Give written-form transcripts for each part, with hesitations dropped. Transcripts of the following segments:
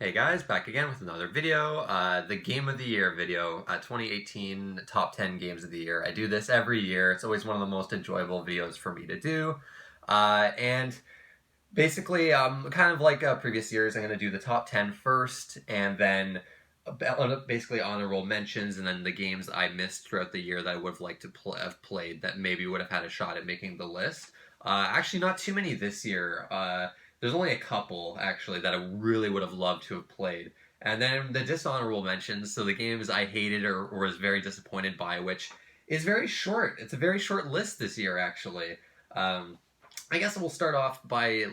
Hey guys, back again with another video, the Game of the Year video, 2018 Top 10 Games of the Year. I do this every year. It's always one of the most enjoyable videos for me to do. And basically, kind of like previous years, I'm going to do the top 10 first, and then basically honorable mentions, and then the games I missed throughout the year that I would have liked to have played that maybe would have had a shot at making the list. Actually, not too many this year. There's only a couple, actually, that I really would have loved to have played. And then the dishonorable mentions, so the games I hated or was very disappointed by, which is very short. It's a very short list this year, actually. I guess we'll start off by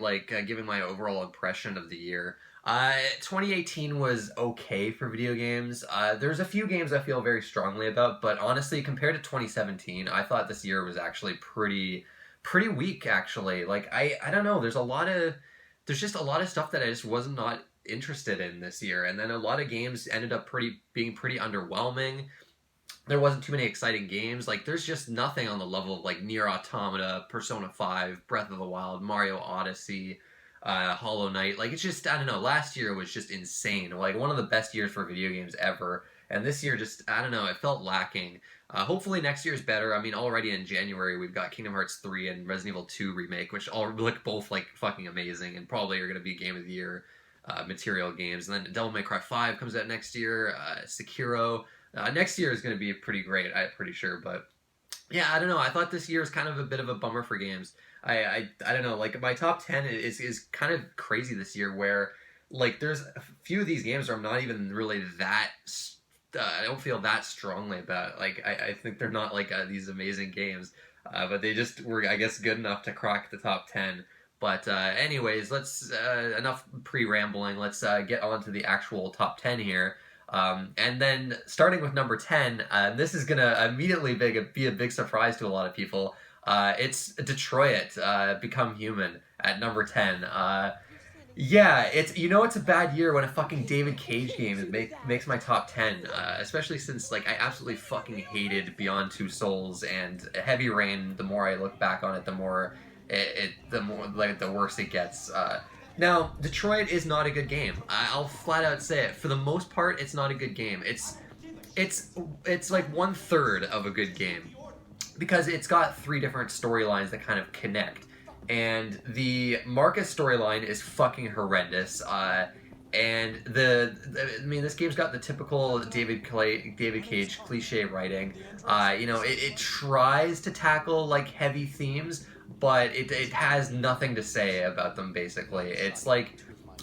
giving my overall impression of the year. 2018 was okay for video games. There's a few games I feel very strongly about, but honestly, compared to 2017, I thought this year was actually pretty weak, actually. I don't know, there's just a lot of stuff that I just was not interested in this year, and then a lot of games ended up being pretty underwhelming. There wasn't too many exciting games. There's just nothing on the level of Nier Automata, Persona 5, Breath of the Wild, Mario Odyssey, Hollow Knight. It's just, I don't know, last year was just insane. One of the best years for video games ever. And this year just, I don't know, it felt lacking. Hopefully next year's better. I mean, already in January we've got Kingdom Hearts 3 and Resident Evil 2 Remake, which all look both fucking amazing and probably are going to be Game of the Year material games. And then Devil May Cry 5 comes out next year, Sekiro. Next year is going to be pretty great, I'm pretty sure. But yeah, I don't know. I thought this year is kind of a bit of a bummer for games. I don't know. My top 10 is kind of crazy this year, where there's a few of these games where I'm not even really that. I don't feel that strongly about. I think they're not these amazing games, but they just were, I guess, good enough to crack the top 10. But anyways, let's enough pre-rambling. Let's get on to the actual top 10 here. And then starting with number 10, this is gonna immediately be a big surprise to a lot of people. It's Detroit, Become Human at number 10. Yeah, it's a bad year when a fucking David Cage game makes my top 10, especially since I absolutely fucking hated Beyond Two Souls and Heavy Rain. The more I look back on it, the more the worse it gets. Now, Detroit is not a good game. I'll flat out say it. For the most part, it's not a good game. It's 1/3 of a good game, because it's got 3 different storylines that kind of connect. And the Marcus storyline is fucking horrendous. And this game's got the typical David Cage cliche writing. It tries to tackle heavy themes, but it has nothing to say about them, basically. It's I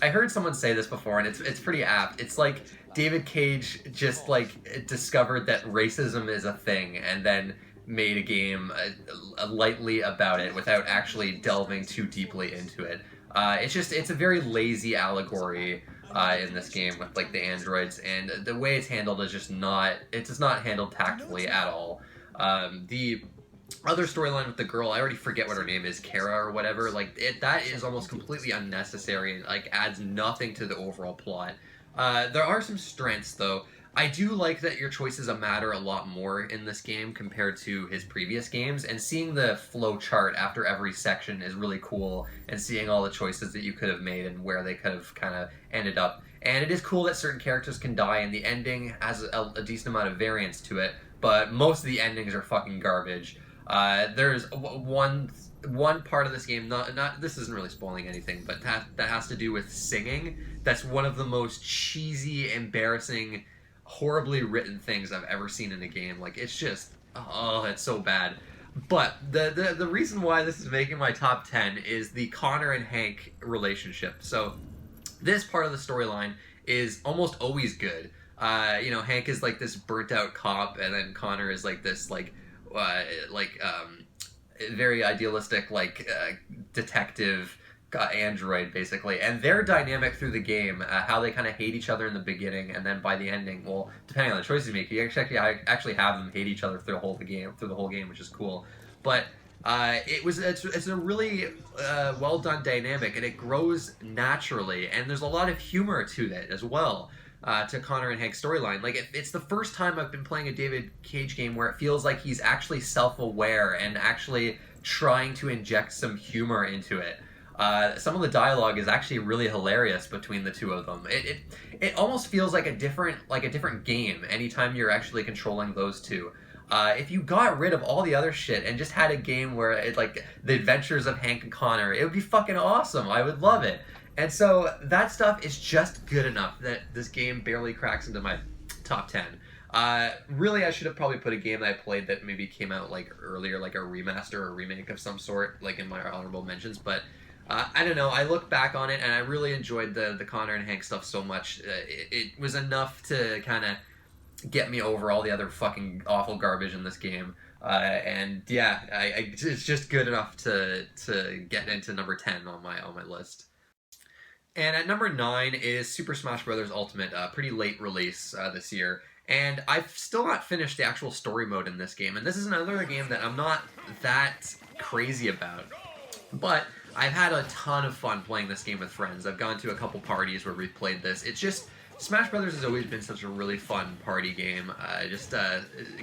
heard someone say this before, and it's pretty apt. It's David Cage just discovered that racism is a thing, and then made a game lightly about it without actually delving too deeply into it. It's a very lazy allegory in this game with the androids, and the way it's handled is just not handled tactfully at all. The other storyline with the girl, I already forget what her name is, Kara or whatever, that is almost completely unnecessary and adds nothing to the overall plot. There are some strengths, though. I do like that your choices matter a lot more in this game compared to his previous games, and seeing the flow chart after every section is really cool, and seeing all the choices that you could have made and where they could have kind of ended up. And it is cool that certain characters can die, and the ending has a decent amount of variance to it, but most of the endings are fucking garbage. There's one part of this game, not this isn't really spoiling anything, but that has to do with singing. That's one of the most cheesy, embarrassing, horribly written things I've ever seen in a game. It's just, oh, it's so bad. But the reason why this is making my top 10 is the Connor and Hank relationship. So this part of the storyline is almost always good. Hank is this burnt out cop, and then Connor is this very idealistic detective android, basically. And their dynamic through the game, how they kind of hate each other in the beginning, and then by the ending, well, depending on the choices you make, you actually have them hate each other through the whole game, which is cool. But it's a really well done dynamic, and it grows naturally, and there's a lot of humor to it as well. To Connor and Hank's storyline. It's the first time I've been playing a David Cage game where it feels like he's actually self-aware and actually trying to inject some humor into it. Some of the dialogue is actually really hilarious between the two of them. It almost feels like a different game anytime you're actually controlling those two. If you got rid of all the other shit and just had a game where it's like the adventures of Hank and Connor, it would be fucking awesome. I would love it. And so that stuff is just good enough that this game barely cracks into my top 10. Really, I should have probably put a game that I played that maybe came out like earlier, like a remaster or a remake of some sort, like in my honorable mentions. But I don't know. I look back on it and I really enjoyed the Connor and Hank stuff so much. It was enough to kind of get me over all the other fucking awful garbage in this game. And yeah, it's just good enough to get into number 10 on my list. And at number 9 is Super Smash Bros. Ultimate, pretty late release this year. And I've still not finished the actual story mode in this game. And this is another game that I'm not that crazy about. But I've had a ton of fun playing this game with friends. I've gone to a couple parties where we've played this. It's just, Smash Brothers has always been such a really fun party game. Just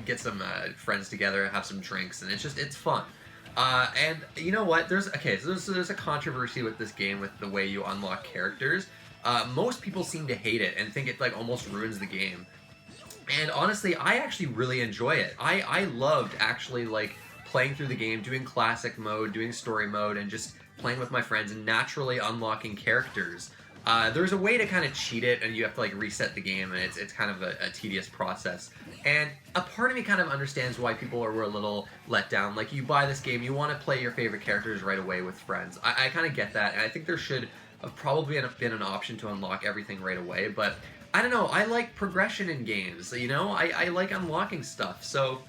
get some friends together, have some drinks, and it's fun. And you know what? There's a controversy with this game with the way you unlock characters. Most people seem to hate it and think it like almost ruins the game. And honestly, I actually really enjoy it. I loved actually like playing through the game, doing classic mode, doing story mode, and just playing with my friends and naturally unlocking characters. There's a way to kind of cheat it, and you have to like reset the game, and it's kind of a tedious process. And a part of me kind of understands why people were a little let down. Like, you buy this game, you want to play your favorite characters right away with friends. I kind of get that, and I think there should have probably been an option to unlock everything right away, but I don't know, I like progression in games, you know? I like unlocking stuff, so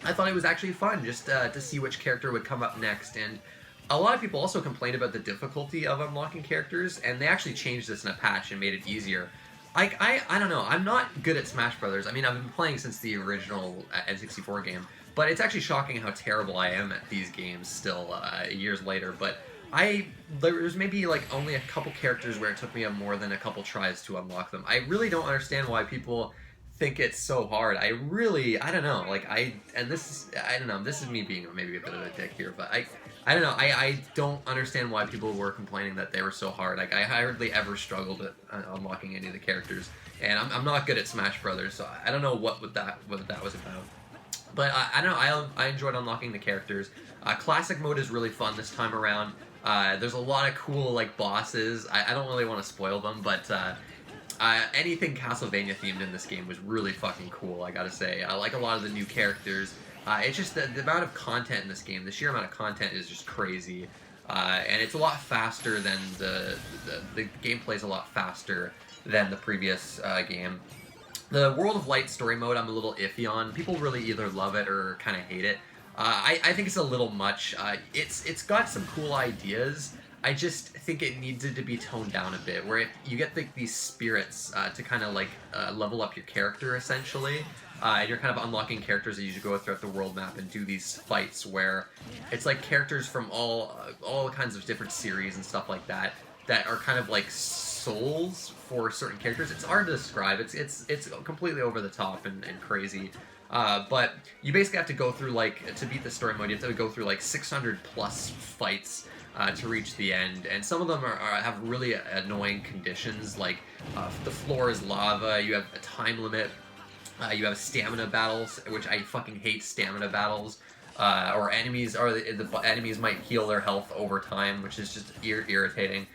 I thought it was actually fun just to see which character would come up next. And a lot of people also complained about the difficulty of unlocking characters, and they actually changed this in a patch and made it easier. I don't know, I'm not good at Smash Brothers. I mean, I've been playing since the original N64 game, but it's actually shocking how terrible I am at these games still, years later. But there's maybe like only a couple characters where it took me more than a couple tries to unlock them. I really don't understand why people think it's so hard. I don't know, like I don't know, this is me being maybe a bit of a dick here, but I don't know, I don't understand why people were complaining that they were so hard. Like, I hardly ever struggled at unlocking any of the characters, and I'm not good at Smash Brothers, so I don't know what that was about. But I don't know, I enjoyed unlocking the characters. Classic mode is really fun this time around. There's a lot of cool, like, bosses. I don't really want to spoil them, but anything Castlevania themed in this game was really fucking cool, I gotta say. I like a lot of the new characters. It's just the amount of content in this game, the sheer amount of content is just crazy. And it's a lot faster than the gameplay is a lot faster than the previous game. The World of Light story mode I'm a little iffy on. People really either love it or kind of hate it. I think it's a little much. It's got some cool ideas. I just think it needed to be toned down a bit, where you get these spirits to kind of like level up your character essentially. And you're kind of unlocking characters that you go throughout the world map and do these fights where it's like characters from all kinds of different series and stuff like that are kind of like souls for certain characters. It's hard to describe. It's completely over the top and crazy. But you basically have to go through, like, to beat the story mode, you have to go through like 600 plus fights to reach the end, and some of them have really annoying conditions, like the floor is lava, you have a time limit. You have stamina battles, which I fucking hate stamina battles. Or the enemies might heal their health over time, which is just irritating.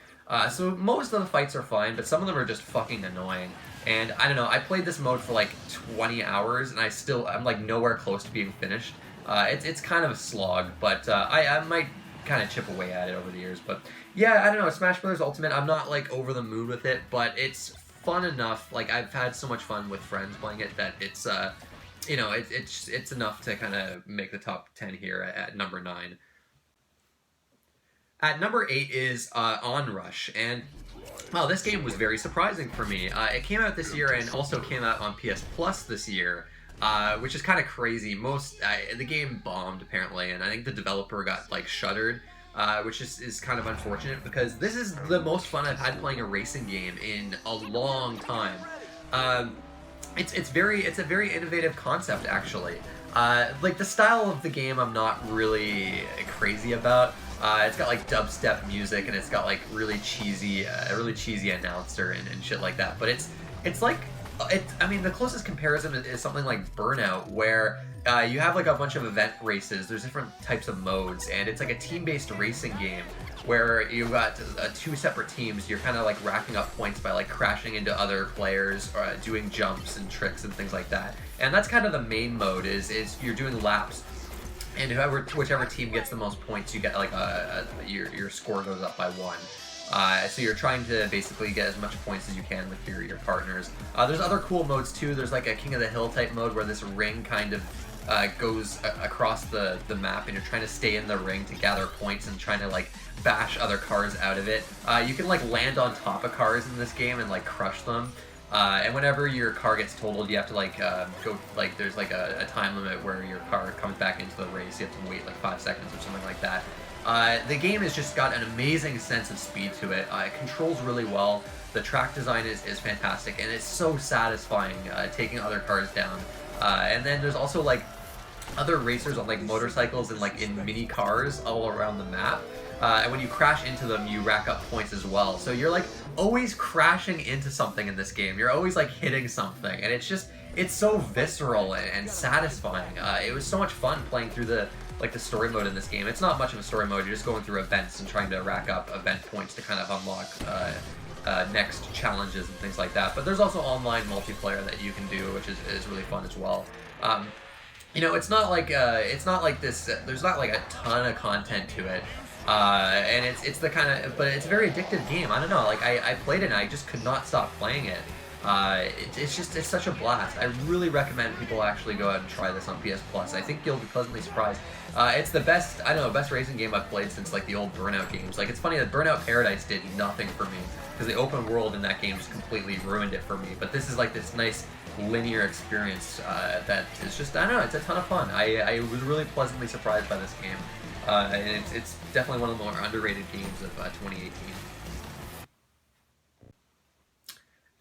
So most of the fights are fine, but some of them are just fucking annoying. And I don't know, I played this mode for like 20 hours, and I'm like nowhere close to being finished. It's kind of a slog, but I might kind of chip away at it over the years. But yeah, I don't know, Smash Bros. Ultimate, I'm not like over the moon with it, but it's fun enough. Like, I've had so much fun with friends playing it that it's you know, it's enough to kind of make the top 10 here at number 9. At number 8 is Onrush, and wow, this game was very surprising for me. It came out this year and also came out on PS Plus this year, which is kind of crazy. The game bombed apparently, and I think the developer got like shuttered. Which is kind of unfortunate, because this is the most fun I've had playing a racing game in a long time. It's a very innovative concept, actually. Like, the style of the game I'm not really crazy about. It's got like dubstep music, and it's got like really cheesy, a really cheesy announcer and shit like that. But it's like, I mean, the closest comparison is something like Burnout, where you have like a bunch of event races. There's different types of modes, and it's like a team-based racing game where you've got two separate teams. You're kind of like racking up points by like crashing into other players, or doing jumps and tricks and things like that. And that's kind of the main mode. Is you're doing laps. And whichever team gets the most points, you get like your score goes up by 1. So you're trying to basically get as much points as you can with your partners. There's other cool modes too. There's like a King of the Hill type mode where this ring kind of goes across the map, and you're trying to stay in the ring to gather points and trying to like bash other cars out of it. You can like land on top of cars in this game and like crush them. And whenever your car gets totaled, you have to like go, like there's like a time limit where your car comes back into the race. You have to wait like 5 seconds or something like that. The game has just got an amazing sense of speed to it. It controls really well. The track design is fantastic, and it's so satisfying taking other cars down. And then there's also like other racers on like motorcycles and like in mini cars all around the map. And when you crash into them, you rack up points as well. So you're like always crashing into something in this game. You're always like hitting something, and it's so visceral and satisfying. It was so much fun playing through the story mode in this game. It's not much of a story mode. You're just going through events and trying to rack up event points to kind of unlock next challenges and things like that. But there's also online multiplayer that you can do, which is really fun as well. You know, it's not like this. There's not like a ton of content to it. And it's the kind of, but it's a very addictive game. I don't know, like I played it and I just could not stop playing it. It's such a blast. I really recommend people actually go out and try this on PS Plus. I think you'll be pleasantly surprised. It's the best, I don't know, best racing game I've played since like the old Burnout games. Like it's funny that Burnout Paradise did nothing for me because the open world in that game just completely ruined it for me. But this is like this nice linear experience that is just, I don't know, it's a ton of fun. I was really pleasantly surprised by this game. And it's definitely one of the more underrated games of 2018.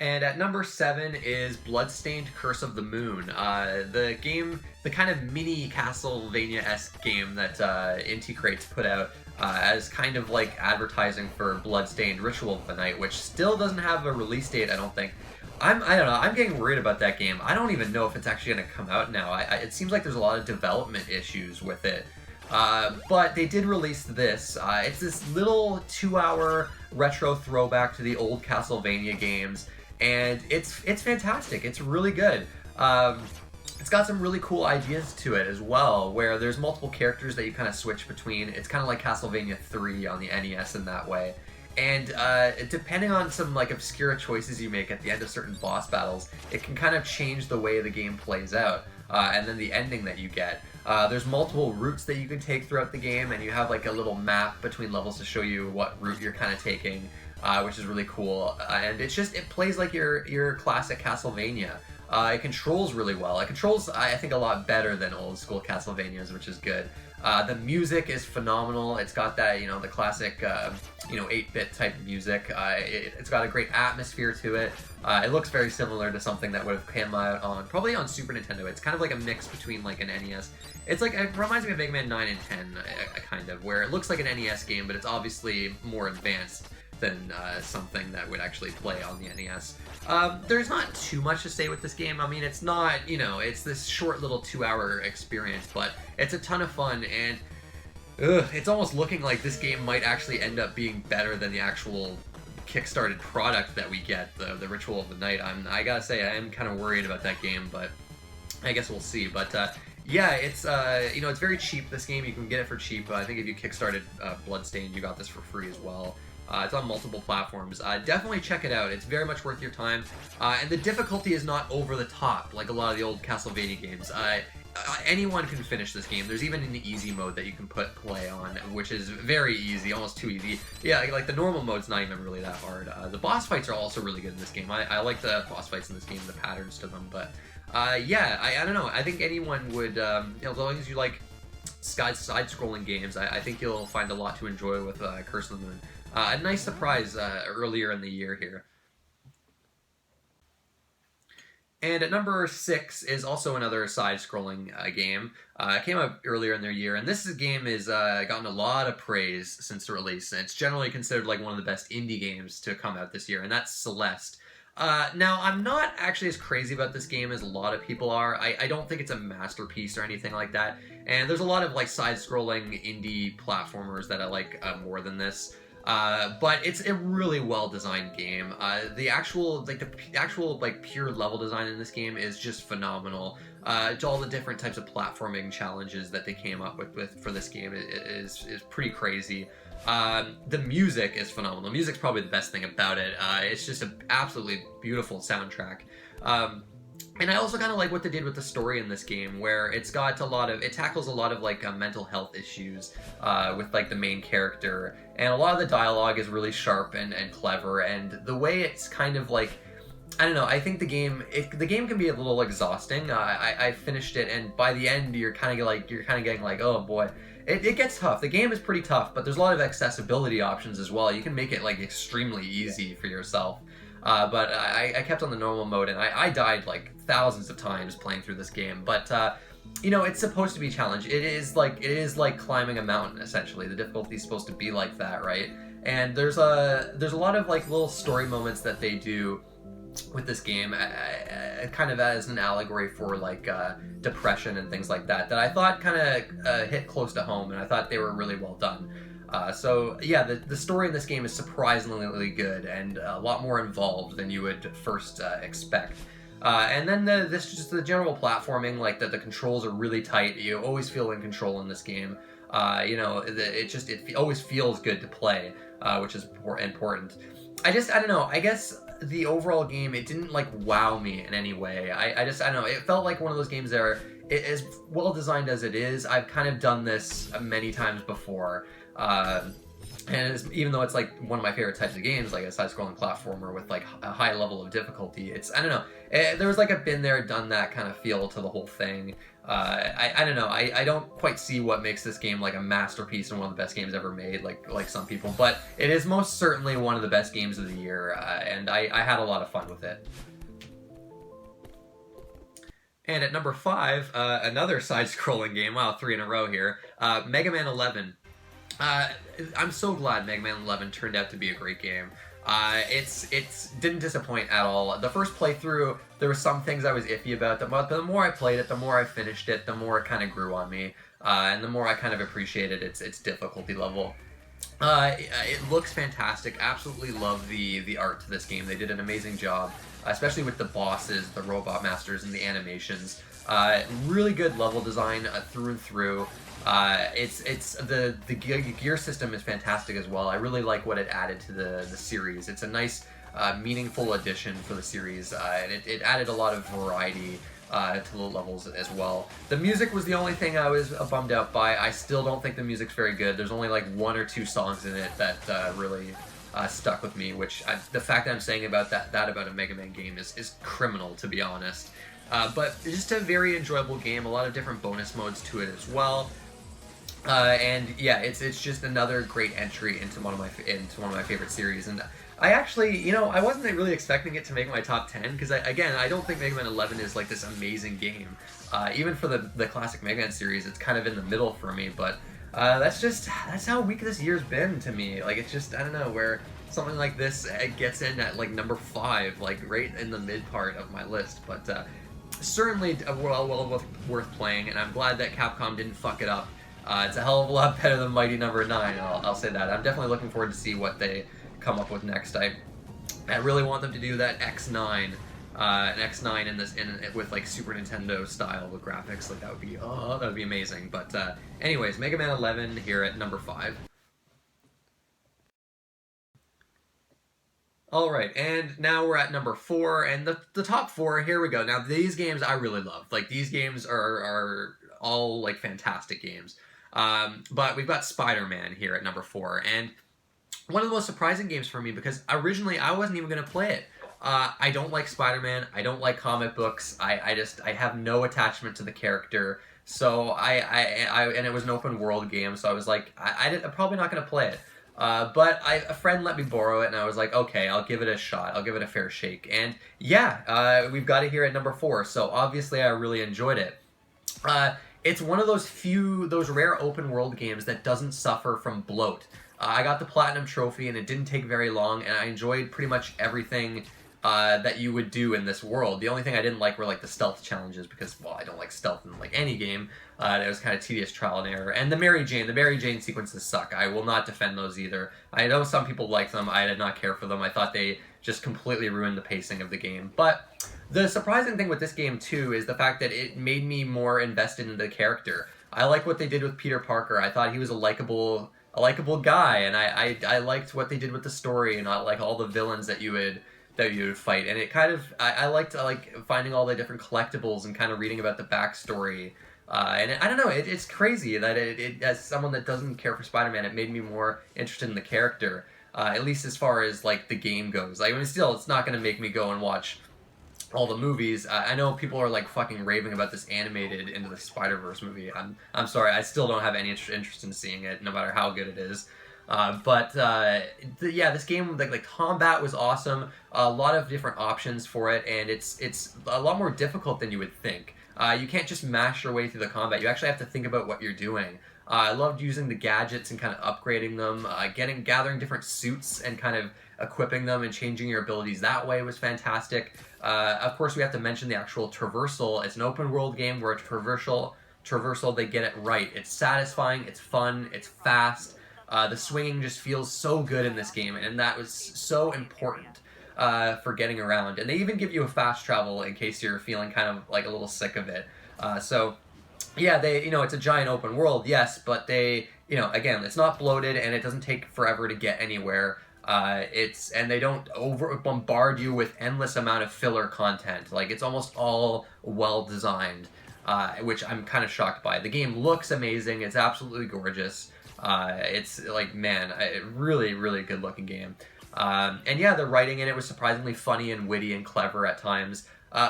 And at number 7 is Bloodstained Curse of the Moon. The game, the kind of mini Castlevania-esque game that Inti Creates put out as kind of like advertising for Bloodstained Ritual of the Night, which still doesn't have a release date, I don't think. I don't know, I'm getting worried about that game. I don't even know if it's actually going to come out now. It seems like there's a lot of development issues with it. But they did release this. It's this little 2-hour retro throwback to the old Castlevania games, and it's fantastic. It's really good. It's got some really cool ideas to it as well, where there's multiple characters that you kind of switch between. It's kind of like Castlevania 3 on the NES in that way. And depending on some like obscure choices you make at the end of certain boss battles, it can kind of change the way the game plays out, and then the ending that you get. There's multiple routes that you can take throughout the game, and you have like a little map between levels to show you what route you're kind of taking, which is really cool. And it plays like your classic Castlevania. It controls really well. It controls, I think, a lot better than old school Castlevanias, which is good. The music is phenomenal. It's got that, the classic, 8-bit type music. It's got a great atmosphere to it. It looks very similar to something that would have come out probably on Super Nintendo. It's kind of like a mix between like an NES. It reminds me of Mega Man 9 and 10, kind of, where it looks like an NES game, but it's obviously more advanced than something that would actually play on the NES. There's not too much to say with this game. I mean, it's not, it's this short little 2-hour experience, but it's a ton of fun, and it's almost looking like this game might actually end up being better than the actual kickstarted product that we get, the Ritual of the Night. I gotta say, I am kind of worried about that game, but I guess we'll see. But yeah, it's it's very cheap, this game. You can get it for cheap. I think if you kickstarted Bloodstained, you got this for free as well. It's on multiple platforms. Definitely check it out. It's very much worth your time. And the difficulty is not over the top, like a lot of the old Castlevania games. Anyone can finish this game. There's even an easy mode that you can play on, which is very easy, almost too easy. Yeah, like the normal mode's not even really that hard. The boss fights are also really good in this game. I like the boss fights in this game, the patterns to them. But yeah, I don't know. I think anyone would, as long as you like side-scrolling games, I think you'll find a lot to enjoy with Curse of the Moon. A nice surprise earlier in the year here. And at number 6 is also another side-scrolling game. It came out earlier in their year, and this game has gotten a lot of praise since the release. It's generally considered like one of the best indie games to come out this year, and that's Celeste. Now, I'm not actually as crazy about this game as a lot of people are. I don't think it's a masterpiece or anything like that. And there's a lot of like side-scrolling indie platformers that I like more than this. But it's a really well-designed game. The actual pure level design in this game is just phenomenal. All the different types of platforming challenges that they came up with for this game is pretty crazy. The music is phenomenal. The music's probably the best thing about it. It's just an absolutely beautiful soundtrack. And I also kind of like what they did with the story in this game, where it tackles a lot of like mental health issues with like the main character, and a lot of the dialogue is really sharp and clever, and the way it's kind of like, I don't know, I think the game can be a little exhausting. I finished it, and by the end you're kind of getting like, oh boy. It gets tough. The game is pretty tough, but there's a lot of accessibility options as well. You can make it like extremely easy for yourself. But I kept on the normal mode, and I died like thousands of times playing through this game. But you know, it's supposed to be a challenge. It is like climbing a mountain, essentially. The difficulty is supposed to be like that, right? And there's a lot of like little story moments that they do with this game, kind of as an allegory for like depression and things like that I thought kind of hit close to home, and I thought they were really well done. So yeah, the story in this game is surprisingly good and a lot more involved than you would first expect. And then the general platforming, like the controls are really tight. You always feel in control in this game. You know, it always feels good to play, which is important. I don't know. I guess the overall game, it didn't like wow me in any way. I don't know. It felt like one of those games that as well designed as it is. I've kind of done this many times before. And even though it's like one of my favorite types of games, like a side-scrolling platformer with like a high level of difficulty, I don't know. There was like a been there, done that kind of feel to the whole thing. I don't know. I don't quite see what makes this game like a masterpiece and one of the best games ever made, like some people. But it is most certainly one of the best games of the year, and I had a lot of fun with it. And at number 5, another side-scrolling game. Wow, 3 in a row here. Mega Man 11. I'm so glad Mega Man 11 turned out to be a great game. It's didn't disappoint at all. The first playthrough, there were some things I was iffy about, but the more I played it, the more I finished it, the more it kind of grew on me, and the more I kind of appreciated its difficulty level. It looks fantastic. Absolutely love the art to this game. They did an amazing job, especially with the bosses, the robot masters, and the animations. Really good level design through and through. The gear system is fantastic as well. I really like what it added to the series. It's a nice, meaningful addition for the series, and it added a lot of variety to the levels as well. The music was the only thing I was bummed out by. I still don't think the music's very good. There's only like 1 or 2 songs in it that really stuck with me, which the fact that I'm saying about that about a Mega Man game is criminal, to be honest. But it's just a very enjoyable game. A lot of different bonus modes to it as well. And yeah, it's just another great entry into one of my favorite series. And I actually, you know, I wasn't really expecting it to make my top 10 because I don't think Mega Man 11 is like this amazing game. Even for the classic Mega Man series, it's kind of in the middle for me. But that's how weak this year's been to me. Like, it's just, I don't know, where something like this gets in at like number 5, like right in the mid part of my list. But certainly well worth playing, and I'm glad that Capcom didn't fuck it up. It's a hell of a lot better than Mighty Number 9, I'll say that. I'm definitely looking forward to see what they come up with next. I really want them to do that X9, an X9 with like Super Nintendo style with graphics. Like that would be amazing. But anyways, Mega Man 11 here at number 5. Alright, and now we're at number 4, and the top 4, here we go. Now, these games I really love. Like, these games are all, like, fantastic games. But we've got SpiderMan here at number 4, and one of the most surprising games for me, because originally I wasn't even going to play it. I don't like Spider-Man, I don't like comic books, I have no attachment to the character, so and it was an open world game, so I was like, I'm probably not going to play it. But a friend let me borrow it, and I was like, okay, I'll give it a shot. I'll give it a fair shake. And yeah, we've got it here at number 4. So obviously, I really enjoyed it. It's one of those rare open world games that doesn't suffer from bloat. I got the Platinum Trophy, and it didn't take very long, and I enjoyed pretty much everything that you would do in this world. The only thing I didn't like were like the stealth challenges because, well, I don't like stealth in like any game. It was kind of tedious trial and error. And the Mary Jane sequences suck. I will not defend those either. I know some people like them. I did not care for them. I thought they just completely ruined the pacing of the game. But the surprising thing with this game too is the fact that it made me more invested in the character. I like what they did with Peter Parker. I thought he was a likable guy, and I liked what they did with the story, and I like all the villains that you would fight. And it kind of I liked finding all the different collectibles and kind of reading about the backstory. I don't know, it's crazy that it as someone that doesn't care for Spider-Man, it made me more interested in the character, at least as far as like the game goes. Like, I mean, still, it's not going to make me go and watch all the movies. I know people are like fucking raving about this animated Into the Spider-Verse movie. I'm sorry, I still don't have any interest in seeing it, no matter how good it is. Yeah, this game, like the combat was awesome. A lot of different options for it, and it's a lot more difficult than you would think. You can't just mash your way through the combat. You actually have to think about what you're doing. I loved using the gadgets and kind of upgrading them, gathering different suits and kind of equipping them and changing your abilities that way was fantastic. Of course, we have to mention the actual traversal. It's an open world game where traversal, they get it right. It's satisfying, it's fun, it's fast. The swinging just feels so good in this game, and that was so important for getting around. And they even give you a fast travel in case you're feeling kind of like a little sick of it. Yeah, it's a giant open world, yes, but again, it's not bloated, and it doesn't take forever to get anywhere. And they don't bombard you with endless amount of filler content. Like, it's almost all well designed, which I'm kind of shocked by. The game looks amazing. It's absolutely gorgeous. It's like, man, a really, really good looking game. And yeah, the writing in it was surprisingly funny and witty and clever at times.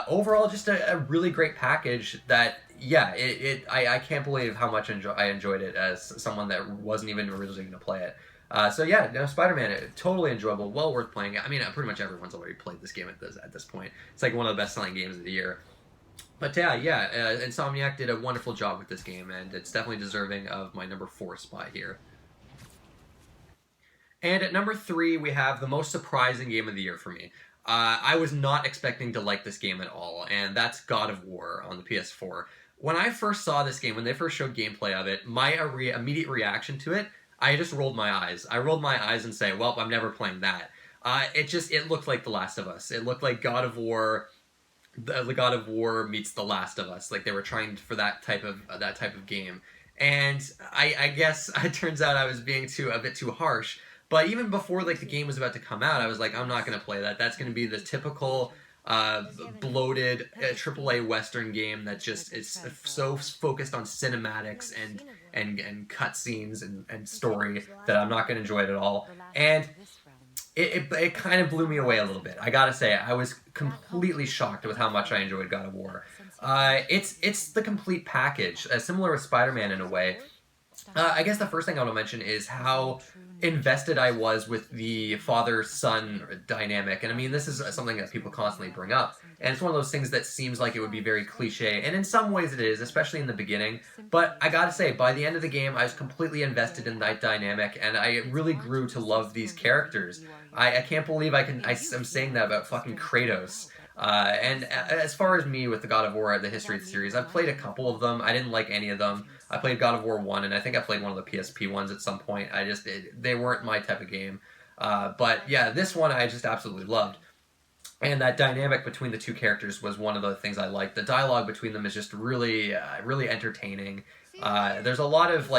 Overall, just a really great package that, yeah, I can't believe how much I enjoyed it as someone that wasn't even originally going to play it. Spider-Man, totally enjoyable, well worth playing. I mean, pretty much everyone's already played this game at this point. It's like one of the best-selling games of the year. But Insomniac did a wonderful job with this game, and it's definitely deserving of my number 4 spot here. And at number 3, we have the most surprising game of the year for me. I was not expecting to like this game at all, and that's God of War on the PS4. When I first saw this game, when they first showed gameplay of it, my immediate reaction to it, I just rolled my eyes. I rolled my eyes and say, well, I'm never playing that. It looked like The Last of Us. It looked like God of War, the God of War meets The Last of Us. Like, they were trying for that type of game. And I guess it turns out I was being a bit too harsh. But even before the game was about to come out, I was like, I'm not going to play that. That's going to be the typical bloated AAA Western game that just is so focused on cinematics and cutscenes and story that I'm not going to enjoy it at all. And it kind of blew me away a little bit. I gotta say, I was completely shocked with how much I enjoyed God of War. It's the complete package, similar with Spider-Man in a way. I guess the first thing I want to mention is how invested I was with the father-son dynamic. And I mean, this is something that people constantly bring up. And it's one of those things that seems like it would be very cliche. And in some ways it is, especially in the beginning. But I gotta say, by the end of the game, I was completely invested in that dynamic. And I really grew to love these characters. I can't believe I'm saying that about fucking Kratos. And as far as me with the God of War, the history of the series, I've played a couple of them. I didn't like any of them. I played God of War 1, and I think I played one of the PSP ones at some point. They weren't my type of game. But yeah, this one I just absolutely loved. And that dynamic between the two characters was one of the things I liked. The dialogue between them is just really, really entertaining. There's a lot of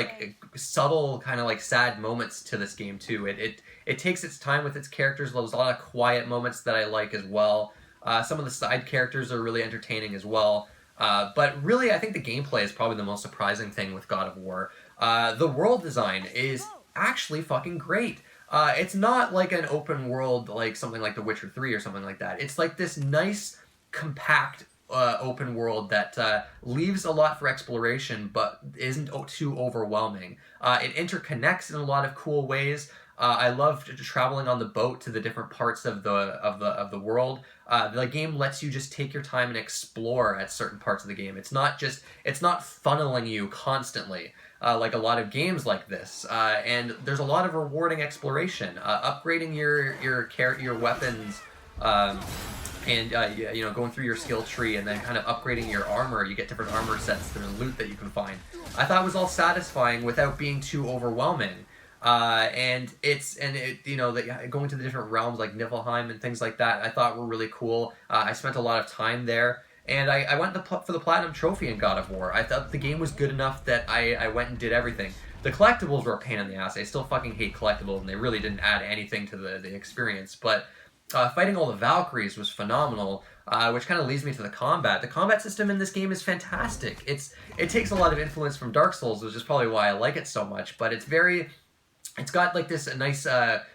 subtle kind of sad moments to this game too. It takes its time with its characters. There's a lot of quiet moments that I like as well. Some of the side characters are really entertaining as well. But really, I think the gameplay is probably the most surprising thing with God of War. The world design is actually fucking great. It's not like an open world like something like The Witcher 3 or something like that. It's like this nice, compact open world that leaves a lot for exploration, but isn't too overwhelming. It interconnects in a lot of cool ways. I love traveling on the boat to the different parts of the world. The game lets you just take your time and explore at certain parts of the game. It's not funneling you constantly. Like a lot of games like this, and there's a lot of rewarding exploration, upgrading your weapons, and going through your skill tree, and then kind of upgrading your armor. You get different armor sets through loot that you can find. I thought it was all satisfying without being too overwhelming. Going to the different realms like Niflheim and things like that, I thought were really cool. I spent a lot of time there. And I went for the Platinum Trophy in God of War. I thought the game was good enough that I went and did everything. The collectibles were a pain in the ass. I still fucking hate collectibles, and they really didn't add anything to the experience. But fighting all the Valkyries was phenomenal, which kind of leads me to the combat. The combat system in this game is fantastic. It takes a lot of influence from Dark Souls, which is probably why I like it so much. But it's got like this nice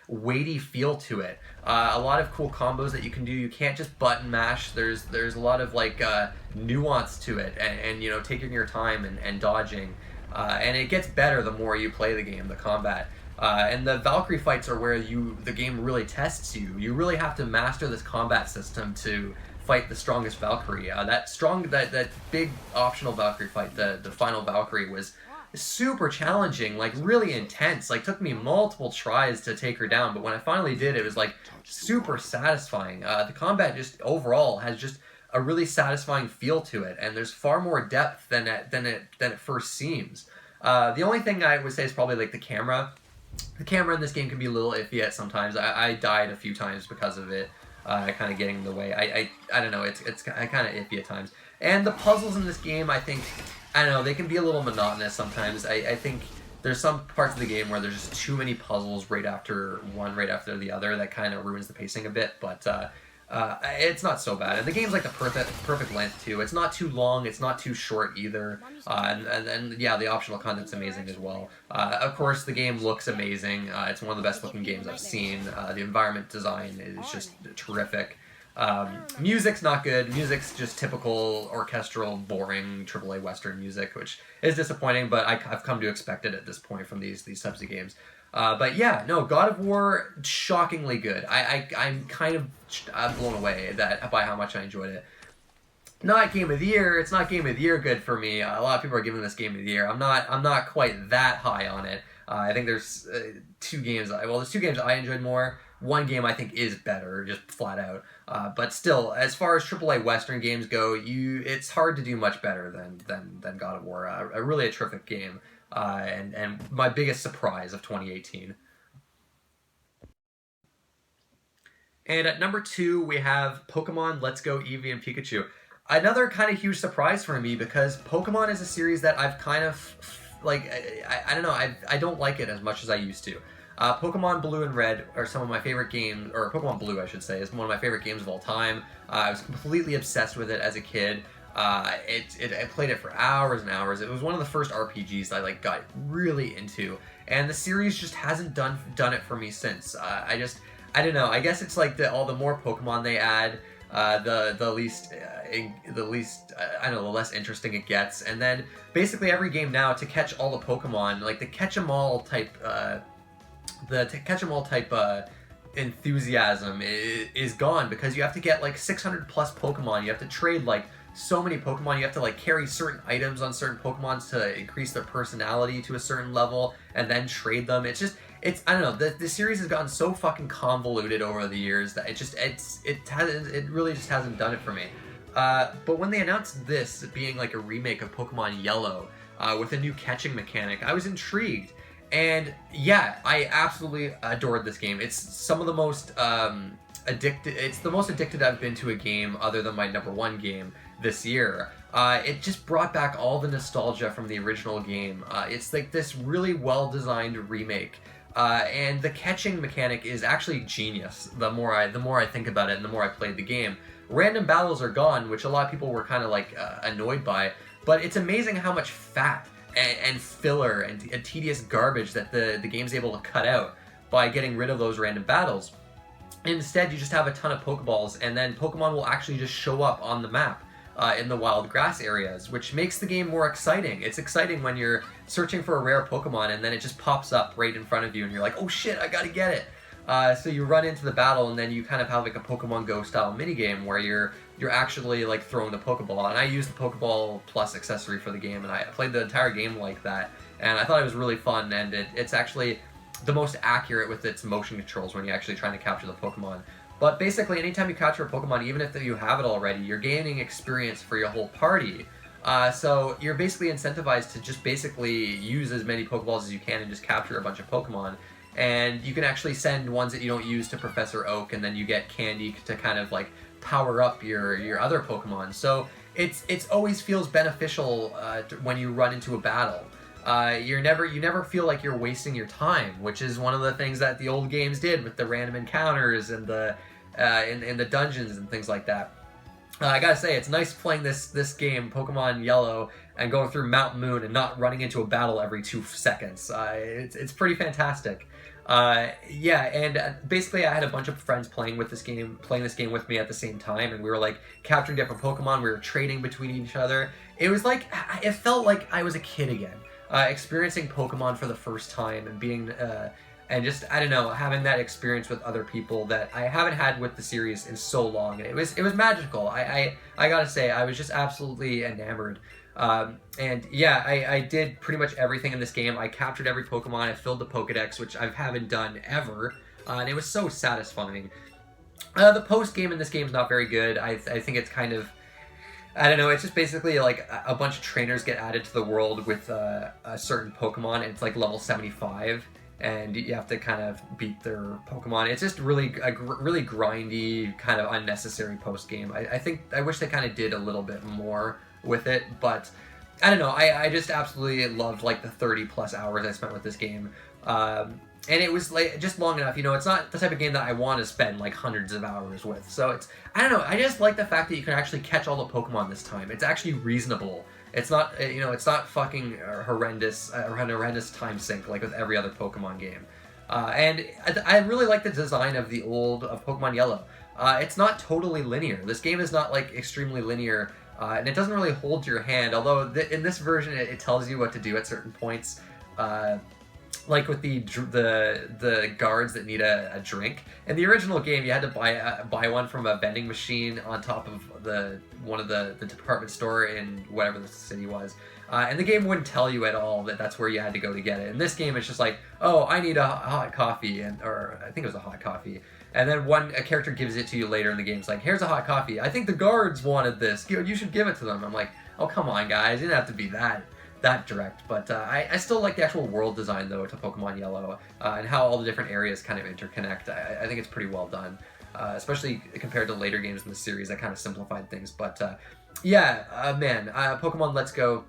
weighty feel to it. A lot of cool combos that you can do. You can't just button mash. There's a lot of like nuance to it, and taking your time and dodging. And it gets better the more you play the game, the combat. And the Valkyrie fights are where the game really tests you. You really have to master this combat system to fight the strongest Valkyrie. That big optional Valkyrie fight, the final Valkyrie, was super challenging, like really intense. Like took me multiple tries to take her down, but when I finally did, it was like super satisfying. The combat just overall has just a really satisfying feel to it, and there's far more depth than it first seems. The only thing I would say is probably like the camera. The camera in this game can be a little iffy at sometimes. I died a few times because of it, kind of getting in the way. I don't know. It's kind of iffy at times. And the puzzles in this game, I don't know, they can be a little monotonous sometimes. I think there's some parts of the game where there's just too many puzzles right after the other that kind of ruins the pacing a bit, but it's not so bad. And the game's like the perfect length too. It's not too long, it's not too short either. And yeah, the optional content's amazing as well. Of course, the game looks amazing. It's one of the best looking games I've seen. The environment design is just terrific. Music's not good. Music's just typical orchestral, boring AAA Western music, which is disappointing, but I've come to expect it at this point from these types of games. But yeah, no, God of War, shockingly good. I'm kind of blown away by how much I enjoyed it. Not Game of the Year. It's not Game of the Year good for me. A lot of people are giving this Game of the Year. I'm not quite that high on it. I think there's two games I enjoyed more. One game I think is better, just flat out. But still, as far as AAA Western games go, it's hard to do much better than God of War. Really a terrific game, and my biggest surprise of 2018. And at number 2, we have Pokemon Let's Go Eevee and Pikachu. Another kind of huge surprise for me, because Pokemon is a series that I've kind of, like, I don't know, I don't like it as much as I used to. Pokemon Blue and Red are some of my favorite games, or Pokemon Blue, I should say, is one of my favorite games of all time. I was completely obsessed with it as a kid. I played it for hours and hours. It was one of the first RPGs that I got really into, and the series just hasn't done it for me since. I don't know. I guess it's like all the more Pokemon they add, the less interesting it gets. And then basically every game now, to catch all the Pokemon, like the catch 'em all type. Enthusiasm is gone, because you have to get like 600 plus Pokemon. You have to trade like so many Pokemon. You have to like carry certain items on certain Pokemon to increase their personality to a certain level, and then trade them. It's I don't know. The series has gotten so fucking convoluted over the years that it really just hasn't done it for me. But when they announced this being like a remake of Pokemon Yellow with a new catching mechanic, I was intrigued. And yeah, I absolutely adored this game. It's some of the most addicted. It's the most addicted I've been to a game other than my number 1 game this year. It just brought back all the nostalgia from the original game. It's like this really well-designed remake. And the catching mechanic is actually genius. The more I think about it, and the more I played the game. Random battles are gone, which a lot of people were kind of like annoyed by. But it's amazing how much fat and filler and tedious garbage that the game's able to cut out by getting rid of those random battles. Instead, you just have a ton of Pokeballs, and then Pokemon will actually just show up on the map. in the wild grass areas, which makes the game more exciting. It's exciting when you're searching for a rare Pokemon and then it just pops up right in front of you and you're like, oh shit, I gotta get it. So you run into the battle and then you kind of have like a Pokemon Go style minigame where you're actually like throwing the Pokeball. And I used the Pokeball Plus accessory for the game and I played the entire game like that. And I thought it was really fun, and it's actually the most accurate with its motion controls when you're actually trying to capture the Pokemon. But basically, anytime you capture a Pokemon, even if you have it already, you're gaining experience for your whole party. So you're basically incentivized to just basically use as many Pokeballs as you can and just capture a bunch of Pokemon. And you can actually send ones that you don't use to Professor Oak, and then you get candy to kind of like power up your other Pokemon. So it's always feels beneficial when you run into a battle. You never feel like you're wasting your time, which is one of the things that the old games did with the random encounters and the in the dungeons and things like that. I gotta say, it's nice playing this game, Pokemon Yellow, and going through Mount Moon and not running into a battle every 2 seconds. It's pretty fantastic. Yeah, and basically I had a bunch of friends playing this game with me at the same time, and we were like capturing different Pokemon, we were trading between each other. It felt like I was a kid again. Experiencing Pokemon for the first time and being, and just, I don't know, having that experience with other people that I haven't had with the series in so long. And it was magical. I gotta say, I was just absolutely enamored. And yeah, I did pretty much everything in this game. I captured every Pokemon, I filled the Pokedex, which I haven't done ever, and it was so satisfying. The post-game in this game is not very good. I think it's kind of, I don't know, it's just basically like a bunch of trainers get added to the world with a certain Pokemon, and it's like level 75, and you have to kind of beat their Pokemon. It's just really grindy, kind of unnecessary post-game. I wish they kind of did a little bit more with it, but I don't know, I just absolutely loved like the 30 plus hours I spent with this game. And it was like just long enough, it's not the type of game that I want to spend like hundreds of hours with. So I don't know, I just like the fact that you can actually catch all the Pokemon this time. It's actually reasonable. It's not, it's not fucking horrendous time sink like with every other Pokemon game. And I really like the design of of Pokemon Yellow. It's not totally linear. This game is not like extremely linear, and it doesn't really hold your hand, although in this version it tells you what to do at certain points. Like with the guards that need a drink. In the original game, you had to buy one from a vending machine on top of one of the department store in whatever the city was. And the game wouldn't tell you at all that that's where you had to go to get it. In this game, it's just like, oh, I need a hot coffee, or I think it was a hot coffee. And then a character gives it to you later in the game. It's like, here's a hot coffee. I think the guards wanted this. You should give it to them. I'm like, oh, come on, guys. You didn't have to be that direct. But I still like the actual world design, though, to Pokemon Yellow, and how all the different areas kind of interconnect. I think it's pretty well done, especially compared to later games in the series that kind of simplified things. But yeah, man, Pokemon Let's Go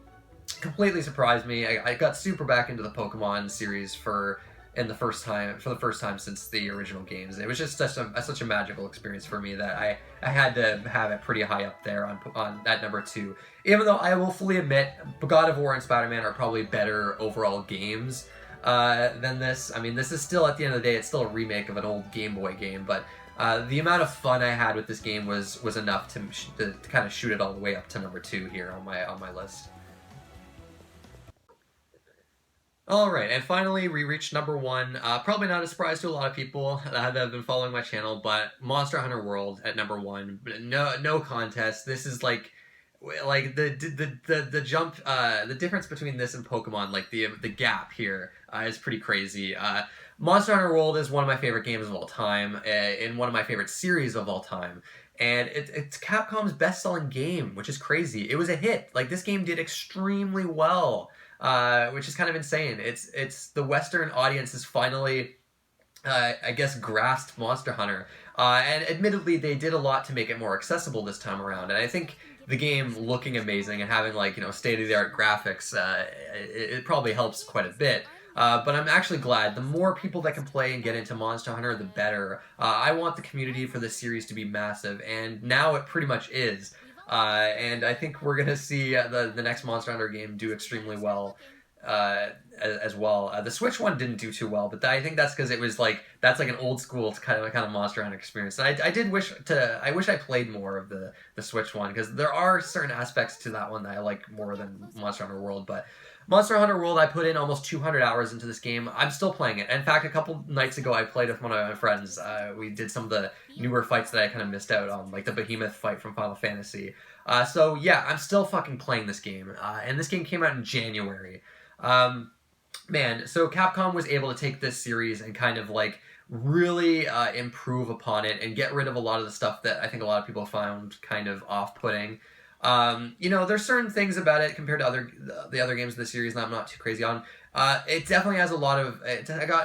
completely surprised me. I got super back into the Pokemon series for the first time since the original games. It was just such a magical experience for me that I had to have it pretty high up there on at number 2. Even though I will fully admit, God of War and SpiderMan are probably better overall games than this. I mean, this is still, at the end of the day, it's still a remake of an old Game Boy game, but the amount of fun I had with this game was enough to kind of shoot it all the way up to number 2 here on my list. Alright, and finally we reached number 1. Probably not a surprise to a lot of people that have been following my channel, but Monster Hunter World at number 1. No contest. This is like the jump, the difference between this and Pokemon, like the gap here is pretty crazy. Monster Hunter World is one of my favorite games of all time, and one of my favorite series of all time. And it's Capcom's best-selling game, which is crazy. It was a hit. Like, this game did extremely well. Which is kind of insane. It's the Western audience has finally, I guess, grasped Monster Hunter. And admittedly, they did a lot to make it more accessible this time around. And I think the game looking amazing and having, like, state-of-the-art graphics, it probably helps quite a bit. But I'm actually glad. The more people that can play and get into Monster Hunter, the better. I want the community for this series to be massive, and now it pretty much is. And I think we're going to see the next Monster Hunter game do extremely well. as well. The Switch one didn't do too well, but I think that's because it was like that's like an old school kind of Monster Hunter experience. And I wish I played more of the Switch one, because there are certain aspects to that one that I like more than Monster Hunter World. But Monster Hunter World, I put in almost 200 hours into this game. I'm still playing it. In fact, a couple nights ago, I played with one of my friends. We did some of the newer fights that I kind of missed out on, like the Behemoth fight from Final Fantasy. So yeah, I'm still fucking playing this game. And this game came out in January. Man, so Capcom was able to take this series and kind of like really improve upon it and get rid of a lot of the stuff that I think a lot of people found kind of off-putting. You know, there's certain things about it compared to the other games of the series that I'm not too crazy on. It definitely has a lot of...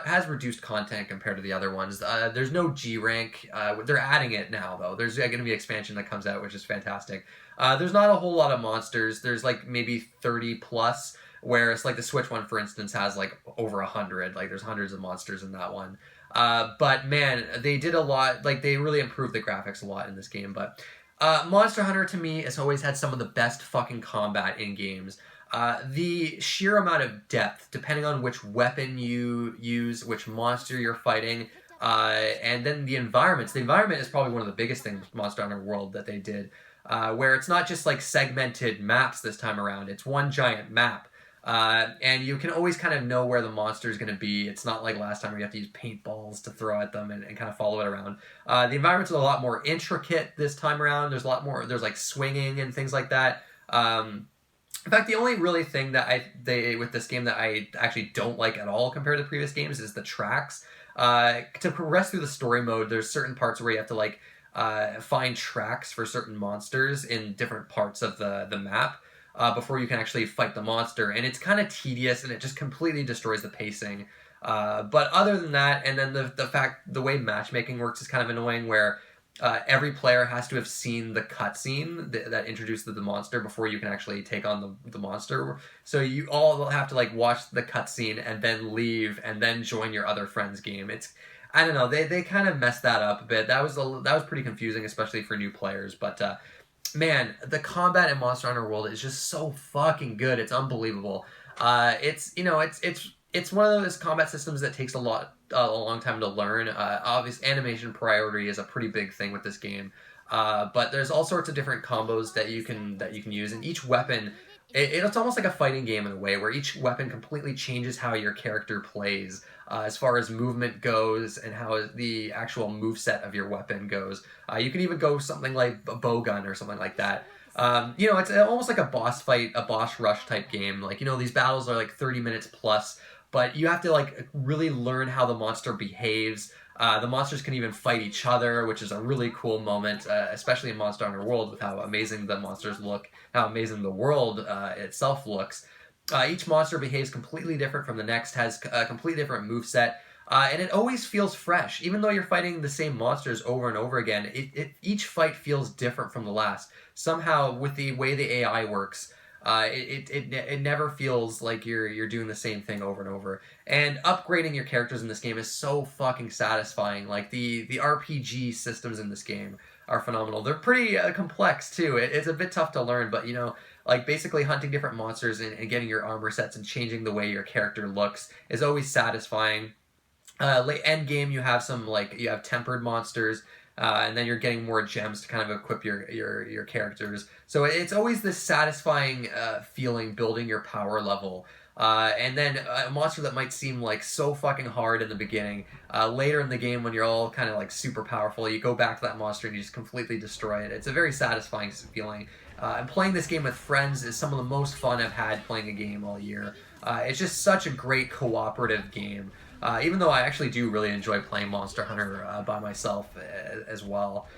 has reduced content compared to the other ones. There's no G rank. They're adding it now, though. There's going to be expansion that comes out, which is fantastic. There's not a whole lot of monsters. There's like maybe 30 plus, whereas like the Switch one, for instance, has like over 100. Like there's hundreds of monsters in that one. But man, they did a lot. Like they really improved the graphics a lot in this game. But Monster Hunter, to me, has always had some of the best fucking combat in games. The sheer amount of depth, depending on which weapon you use, which monster you're fighting, and then the environments. The environment is probably one of the biggest things with Monster Hunter World that they did, where it's not just like segmented maps this time around. It's one giant map. And you can always kind of know where the monster is going to be. It's not like last time where you have to use paintballs to throw at them and kind of follow it around. The environments are a lot more intricate this time around. There's a lot more, there's like swinging and things like that. In fact, the only really thing that with this game that I actually don't like at all compared to previous games is the tracks. To progress through the story mode, there's certain parts where you have to like find tracks for certain monsters in different parts of the map. Before you can actually fight the monster, and it's kind of tedious, and it just completely destroys the pacing. But other than that, and then the way matchmaking works is kind of annoying, where every player has to have seen the cutscene that introduced the monster before you can actually take on the monster. So you all have to like watch the cutscene and then leave and then join your other friend's game. I don't know, they kind of messed that up a bit. That was pretty confusing, especially for new players. But man, the combat in Monster Hunter World is just so fucking good. It's unbelievable. It's one of those combat systems that takes a long time to learn. Obvious animation priority is a pretty big thing with this game. But there's all sorts of different combos that you can use, and each weapon, it's almost like a fighting game in a way, where each weapon completely changes how your character plays, as far as movement goes and how the actual moveset of your weapon goes. You can even go something like a bow gun or something like that. It's almost like a boss fight, a boss rush type game. Like, these battles are like 30 minutes plus, but you have to like really learn how the monster behaves. The monsters can even fight each other, which is a really cool moment, especially in Monster Hunter World, with how amazing the monsters look, how amazing the world itself looks. Each monster behaves completely different from the next, has a completely different moveset, and it always feels fresh. Even though you're fighting the same monsters over and over again, each fight feels different from the last. Somehow, with the way the AI works, it never feels like you're doing the same thing over and over. And upgrading your characters in this game is so fucking satisfying. Like the RPG systems in this game are phenomenal. They're pretty complex too. It's a bit tough to learn, but like basically hunting different monsters and getting your armor sets and changing the way your character looks is always satisfying. Late end game, you have you have tempered monsters. And then you're getting more gems to kind of equip your characters. So it's always this satisfying feeling, building your power level. And then a monster that might seem like so fucking hard in the beginning, later in the game when you're all kind of like super powerful, you go back to that monster and you just completely destroy it. It's a very satisfying feeling. And playing this game with friends is some of the most fun I've had playing a game all year. It's just such a great cooperative game. Even though I actually do really enjoy playing Monster Hunter by myself as well.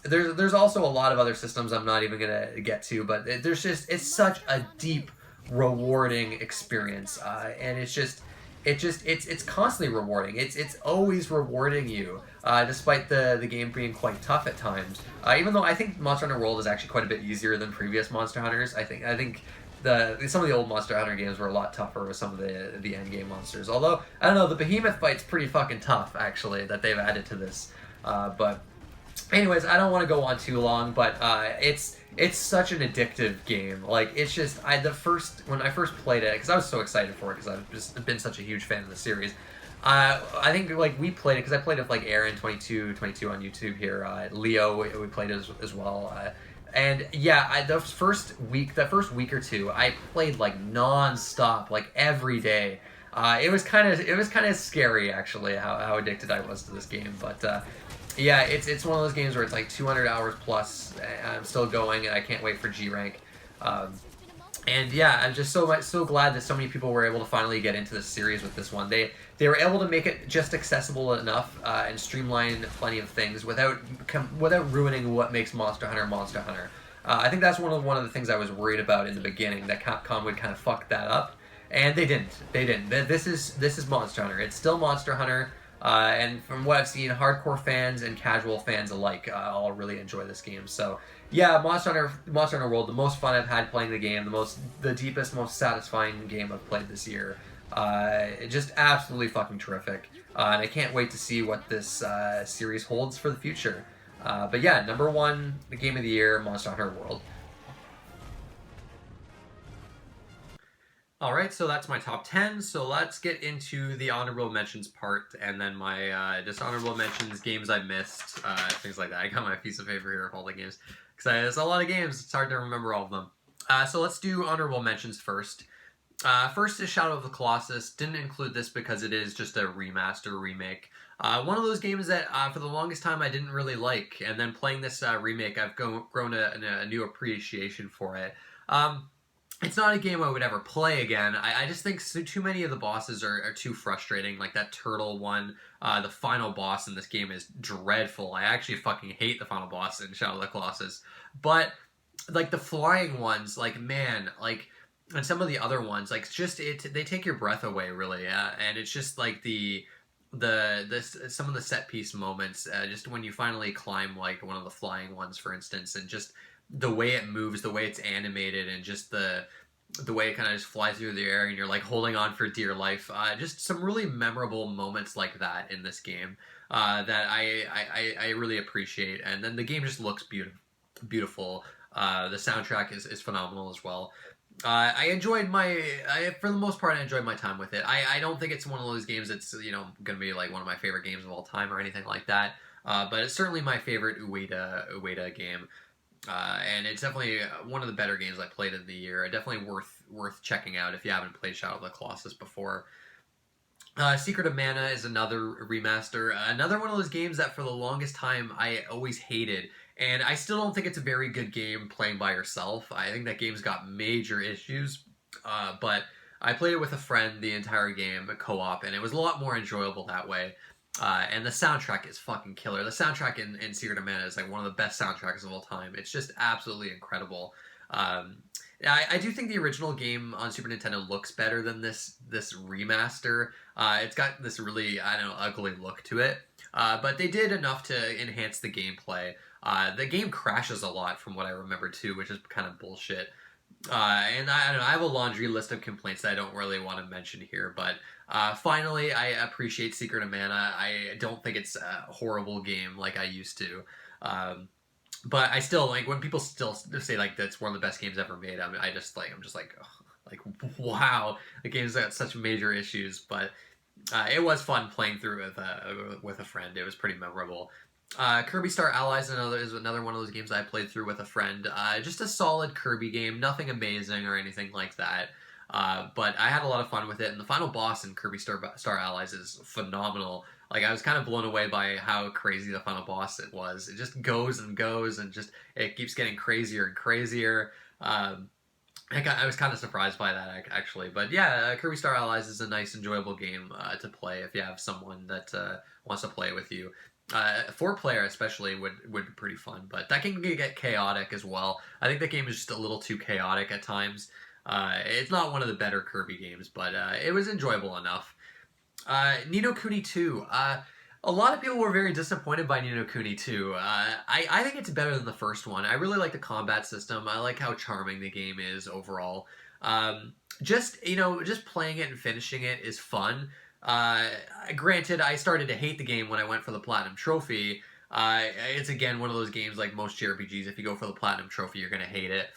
There's also a lot of other systems I'm not even going to get to, but it's such a deep, rewarding experience. And it's constantly rewarding. It's always rewarding you, despite the game being quite tough at times. Even though I think Monster Hunter World is actually quite a bit easier than previous Monster Hunters. I think some of the old Monster Hunter games were a lot tougher with some of the end game monsters. Although, I don't know, the Behemoth fight's pretty fucking tough, actually, that they've added to this. But anyways, I don't want to go on too long, but it's such an addictive game. Like it's just when I first played it, because I was so excited for it because I've just been such a huge fan of the series. I think like we played it because I played it with like Aaron 22 on YouTube here. Leo we played it as well. And yeah, the first week or two, I played like non-stop, like every day. It was kind of scary actually how addicted I was to this game, but yeah, it's one of those games where it's like 200 hours plus. And I'm still going, and I can't wait for G rank. And yeah, I'm just so glad that so many people were able to finally get into this series with this one. They were able to make it just accessible enough and streamline plenty of things without ruining what makes Monster Hunter Monster Hunter. I think that's one of the things I was worried about in the beginning, that Capcom would kind of fuck that up, and they didn't. They didn't. This is Monster Hunter. It's still Monster Hunter. And from what I've seen, hardcore fans and casual fans alike all really enjoy this game. So yeah, Monster Hunter World, the most fun I've had playing the game, the deepest, most satisfying game I've played this year. Just absolutely fucking terrific. And I can't wait to see what this series holds for the future. But yeah, number one, the game of the year, Monster Hunter World. Alright, so that's my top 10, so let's get into the honorable mentions part, and then my dishonorable mentions, games I missed, things like that. I got my piece of paper here of all the games, because there's a lot of games, it's hard to remember all of them. So let's do honorable mentions first. First is Shadow of the Colossus. Didn't include this because it is just a remaster, remake. One of those games that for the longest time I didn't really like, and then playing this remake, I've grown a new appreciation for it. It's not a game I would ever play again. I just think too many of the bosses are too frustrating. Like that turtle one, the final boss in this game is dreadful. I actually fucking hate the final boss in Shadow of the Colossus. But like the flying ones, like man, like, and some of the other ones, like they take your breath away really. And it's just like some of the set piece moments, just when you finally climb like one of the flying ones, for instance, and just the way it moves, the way it's animated, and just the way it kind of just flies through the air and you're like holding on for dear life. Just some really memorable moments like that in this game that I really appreciate. And then the game just looks beautiful. The soundtrack is phenomenal as well. I enjoyed for the most part, I enjoyed my time with it. I don't think it's one of those games that's, going to be like one of my favorite games of all time or anything like that. But it's certainly my favorite Ueda game. And it's definitely one of the better games I played in the year. Definitely worth checking out if you haven't played Shadow of the Colossus before. Secret of Mana is another remaster. Another one of those games that for the longest time I always hated. And I still don't think it's a very good game playing by yourself. I think that game's got major issues. But I played it with a friend the entire game, a co-op, and it was a lot more enjoyable that way. And the soundtrack is fucking killer. The soundtrack in Secret of Mana is like one of the best soundtracks of all time. It's just absolutely incredible. I do think the original game on Super Nintendo looks better than this remaster. It's got this really, ugly look to it. But they did enough to enhance the gameplay. The game crashes a lot from what I remember too, which is kind of bullshit. And I don't know, I have a laundry list of complaints that I don't really want to mention here, but finally, I appreciate Secret of Mana. I don't think it's a horrible game like I used to. But I still, like, when people still say, like, that's one of the best games ever made, I'm just like, ugh, like, wow, the game's got such major issues, but it was fun playing through it with a friend. It was pretty memorable. Kirby Star Allies is another one of those games I played through with a friend. Just a solid Kirby game, nothing amazing or anything like that. But I had a lot of fun with it, and the final boss in Kirby Star Allies is phenomenal. Like, I was kind of blown away by how crazy the final boss it was. It just goes and goes, and just it keeps getting crazier and crazier. I was kind of surprised by that, actually. But yeah, Kirby Star Allies is a nice, enjoyable game to play if you have someone that wants to play with you. 4-player especially would be pretty fun, but that can get chaotic as well. I think that game is just a little too chaotic at times. It's not one of the better Kirby games, but it was enjoyable enough. Ni no Kuni 2. A lot of people were very disappointed by Ni no Kuni 2. I think it's better than the first one. I really like the combat system. I like how charming the game is overall. Just playing it and finishing it is fun. Granted, I started to hate the game when I went for the Platinum Trophy, It's again one of those games like most JRPGs. If you go for the platinum trophy, you're gonna hate it.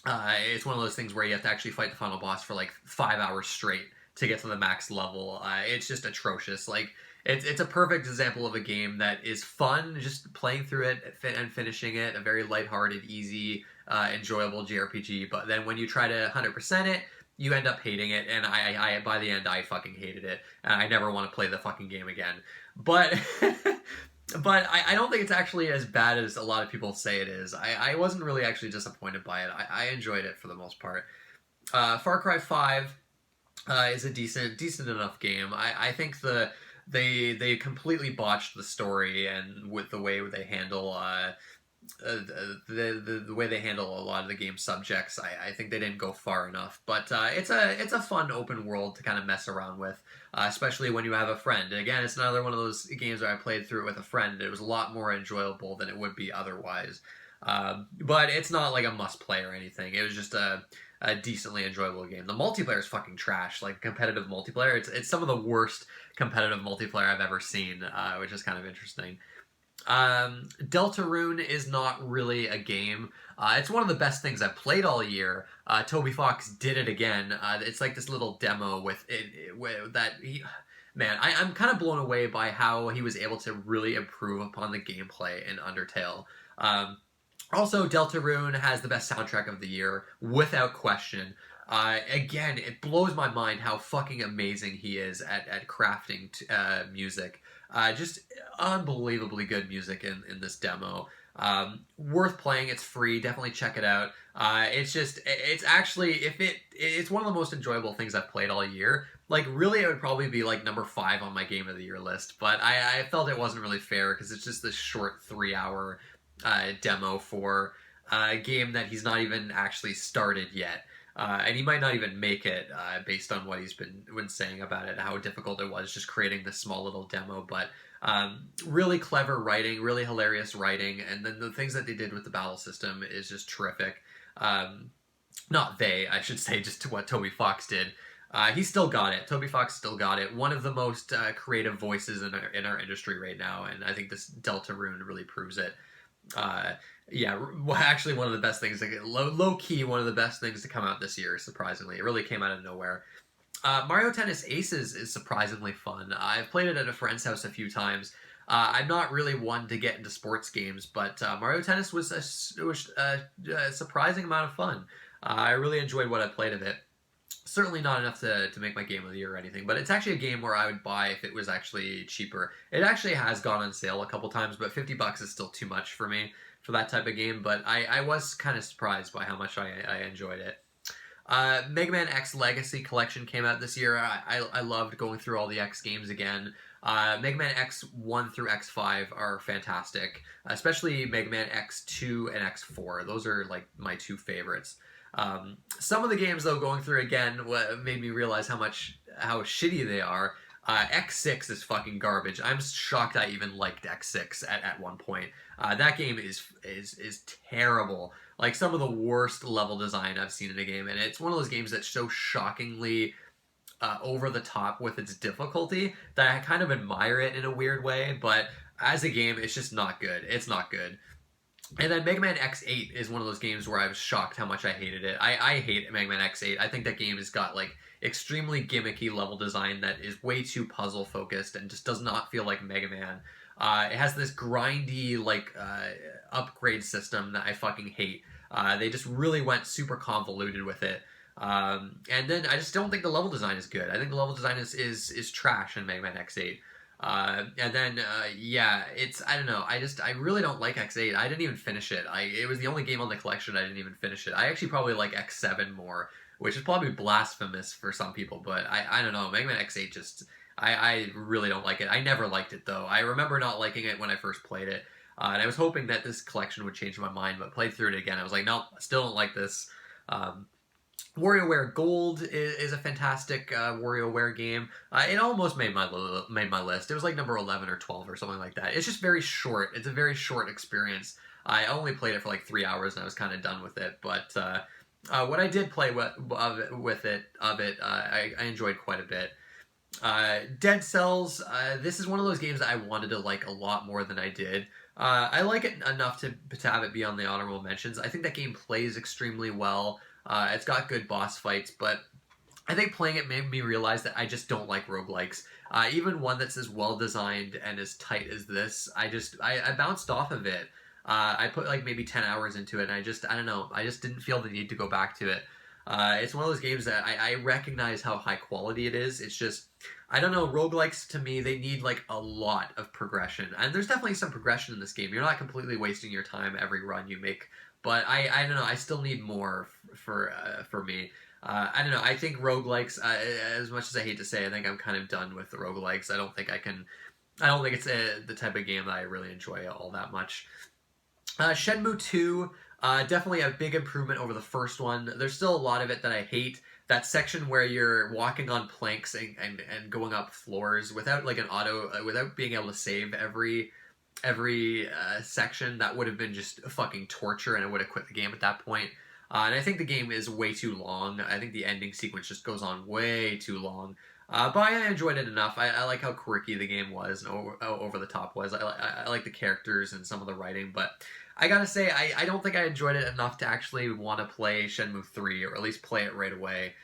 It's one of those things where you have to actually fight the final boss for like 5 hours straight to get to the max level. It's just atrocious. Like it's a perfect example of a game that is fun, just playing through it and finishing it. A very lighthearted, easy, enjoyable JRPG. But then when you try to 100% it, you end up hating it. And I by the end, I fucking hated it, and I never want to play the fucking game again. But but I don't think it's actually as bad as a lot of people say it is. I wasn't really actually disappointed by it. I enjoyed it for the most part. Far Cry 5 is a decent enough game. I think they completely botched the story, and with the way they handle the way they handle a lot of the game subjects, I think they didn't go far enough. But it's a fun open world to kind of mess around with, especially when you have a friend. And again, it's another one of those games where I played through it with a friend. It was a lot more enjoyable than it would be otherwise. But it's not like a must play or anything. It was just a decently enjoyable game. The multiplayer is fucking trash. Like competitive multiplayer, it's some of the worst competitive multiplayer I've ever seen, which is kind of interesting. Deltarune is not really a game. It's one of the best things I've played all year. Toby Fox did it again. It's like this little demo with that he, man, I'm kind of blown away by how he was able to really improve upon the gameplay in Undertale. Also, Deltarune has the best soundtrack of the year, without question. Again, it blows my mind how fucking amazing he is at crafting music. Just unbelievably good music in this demo. Worth playing. It's free. Definitely check it out. It's actually, it's one of the most enjoyable things I've played all year. Like, really, it would probably be like number 5 on my Game of the Year list. But I felt it wasn't really fair because it's just this short 3-hour demo for a game that he's not even actually started yet. And he might not even make it based on what he's been saying about it, how difficult it was just creating this small little demo. But really clever writing, really hilarious writing, and then the things that they did with the battle system is just terrific. Not they, I should say, just to what Toby Fox did. He still got it. Toby Fox still got it. One of the most creative voices in our industry right now, and I think this Deltarune really proves it. Yeah, well, actually one of the best things, like low key, one of the best things to come out this year, surprisingly. It really came out of nowhere. Mario Tennis Aces is surprisingly fun. I've played it at a friend's house a few times. I'm not really one to get into sports games, but Mario Tennis was a surprising amount of fun. I really enjoyed what I played of it. Certainly not enough to make my Game of the Year or anything, but it's actually a game where I would buy if it was actually cheaper. It actually has gone on sale a couple times, but $50 is still too much for me for that type of game, but I was kind of surprised by how much I enjoyed it. Mega Man X Legacy Collection came out this year. I loved going through all the X games again. Mega Man X 1 through X5 are fantastic, especially Mega Man X2 and X4. Those are like my 2 favorites. Some of the games, though, going through again made me realize how shitty they are. X6 is fucking garbage. I'm shocked I even liked X6 at one point. That game is terrible. Like some of the worst level design I've seen in a game, and it's one of those games that's so shockingly over the top with its difficulty that I kind of admire it in a weird way. But as a game, it's just not good. It's not good. And then Mega Man X8 is one of those games where I was shocked how much I hated it. I hate Mega Man X8. I think that game has got like extremely gimmicky level design that is way too puzzle focused and just does not feel like Mega Man. It has this grindy like upgrade system that I fucking hate. They just really went super convoluted with it. And then I just don't think the level design is good. I think the level design is trash in Mega Man X8. And then, yeah, I don't know. I really don't like X8. I didn't even finish it. It was the only game on the collection I didn't even finish it. I actually probably like X7 more, which is probably blasphemous for some people, but I don't know. Mega Man X8 just, I really don't like it. I never liked it, though. I remember not liking it when I first played it, and I was hoping that this collection would change my mind, but played through it again. I was like, nope, I still don't like this. WarioWare Gold is a fantastic WarioWare game. It almost made my list. It was like number 11 or 12 or something like that. It's just very short. It's a very short experience. I only played it for like 3 hours and I was kind of done with it. But what I did play with it, I enjoyed quite a bit. Dead Cells, this is one of those games that I wanted to like a lot more than I did. I like it enough to have it be on the honorable mentions. I think that game plays extremely well. It's got good boss fights, but I think playing it made me realize that I just don't like roguelikes. Even one that's as well designed and as tight as this, I bounced off of it. I put like maybe 10 hours into it, and I don't know, I just didn't feel the need to go back to it. It's one of those games that I recognize how high quality it is. It's just, I don't know, roguelikes to me, they need like a lot of progression. And there's definitely some progression in this game. You're not completely wasting your time every run you make, but I don't know, I still need more for me. I don't know. I think roguelikes, as much as I hate to say, I think I'm kind of done with the roguelikes. I don't think I can. I don't think it's the type of game that I really enjoy all that much. Shenmue 2, definitely a big improvement over the first one. There's still a lot of it that I hate. That section where you're walking on planks and going up floors without like an auto, without being able to save every section, that would have been just fucking torture, and I would have quit the game at that point. And I think the game is way too long. I think the ending sequence just goes on way too long. But I enjoyed it enough. I like how quirky the game was and over the top was. I like the characters and some of the writing, but I gotta say, I don't think I enjoyed it enough to actually want to play Shenmue 3, or at least play it right away.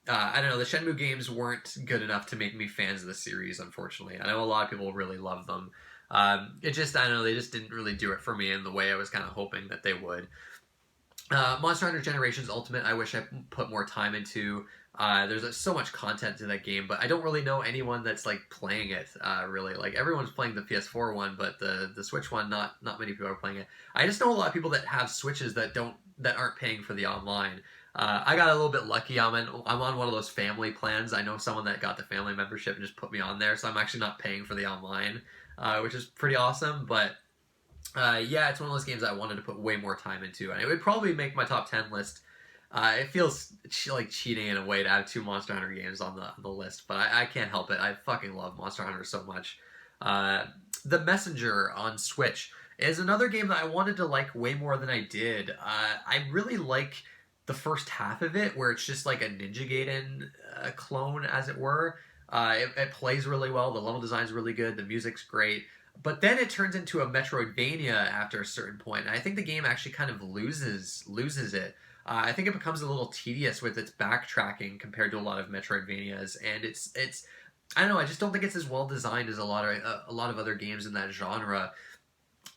I don't know, the Shenmue games weren't good enough to make me fans of the series, unfortunately. I know a lot of people really love them. It just, I don't know, they just didn't really do it for me in the way I was kind of hoping that they would. Monster Hunter Generations Ultimate, I wish I put more time into. There's so much content to that game, but I don't really know anyone that's like playing it. Really, like everyone's playing the PS4 one, but the Switch one, not many people are playing it. I just know a lot of people that have Switches that aren't paying for the online. I got a little bit lucky. I'm on one of those family plans. I know someone that got the family membership and just put me on there, so I'm actually not paying for the online, which is pretty awesome. But yeah, it's one of those games I wanted to put way more time into, and it would probably make my top 10 list. It feels like cheating in a way to have two Monster Hunter games on the list, but I can't help it. I fucking love Monster Hunter so much. The Messenger on Switch is another game that I wanted to like way more than I did. I really like the first half of it, where it's just like a Ninja Gaiden clone, as it were. It plays really well. The level design is really good. The music's great. But then it turns into a Metroidvania after a certain point. And I think the game actually kind of loses it. I think it becomes a little tedious with its backtracking compared to a lot of Metroidvanias, and it's I don't know. I just don't think it's as well designed as a lot of other games in that genre.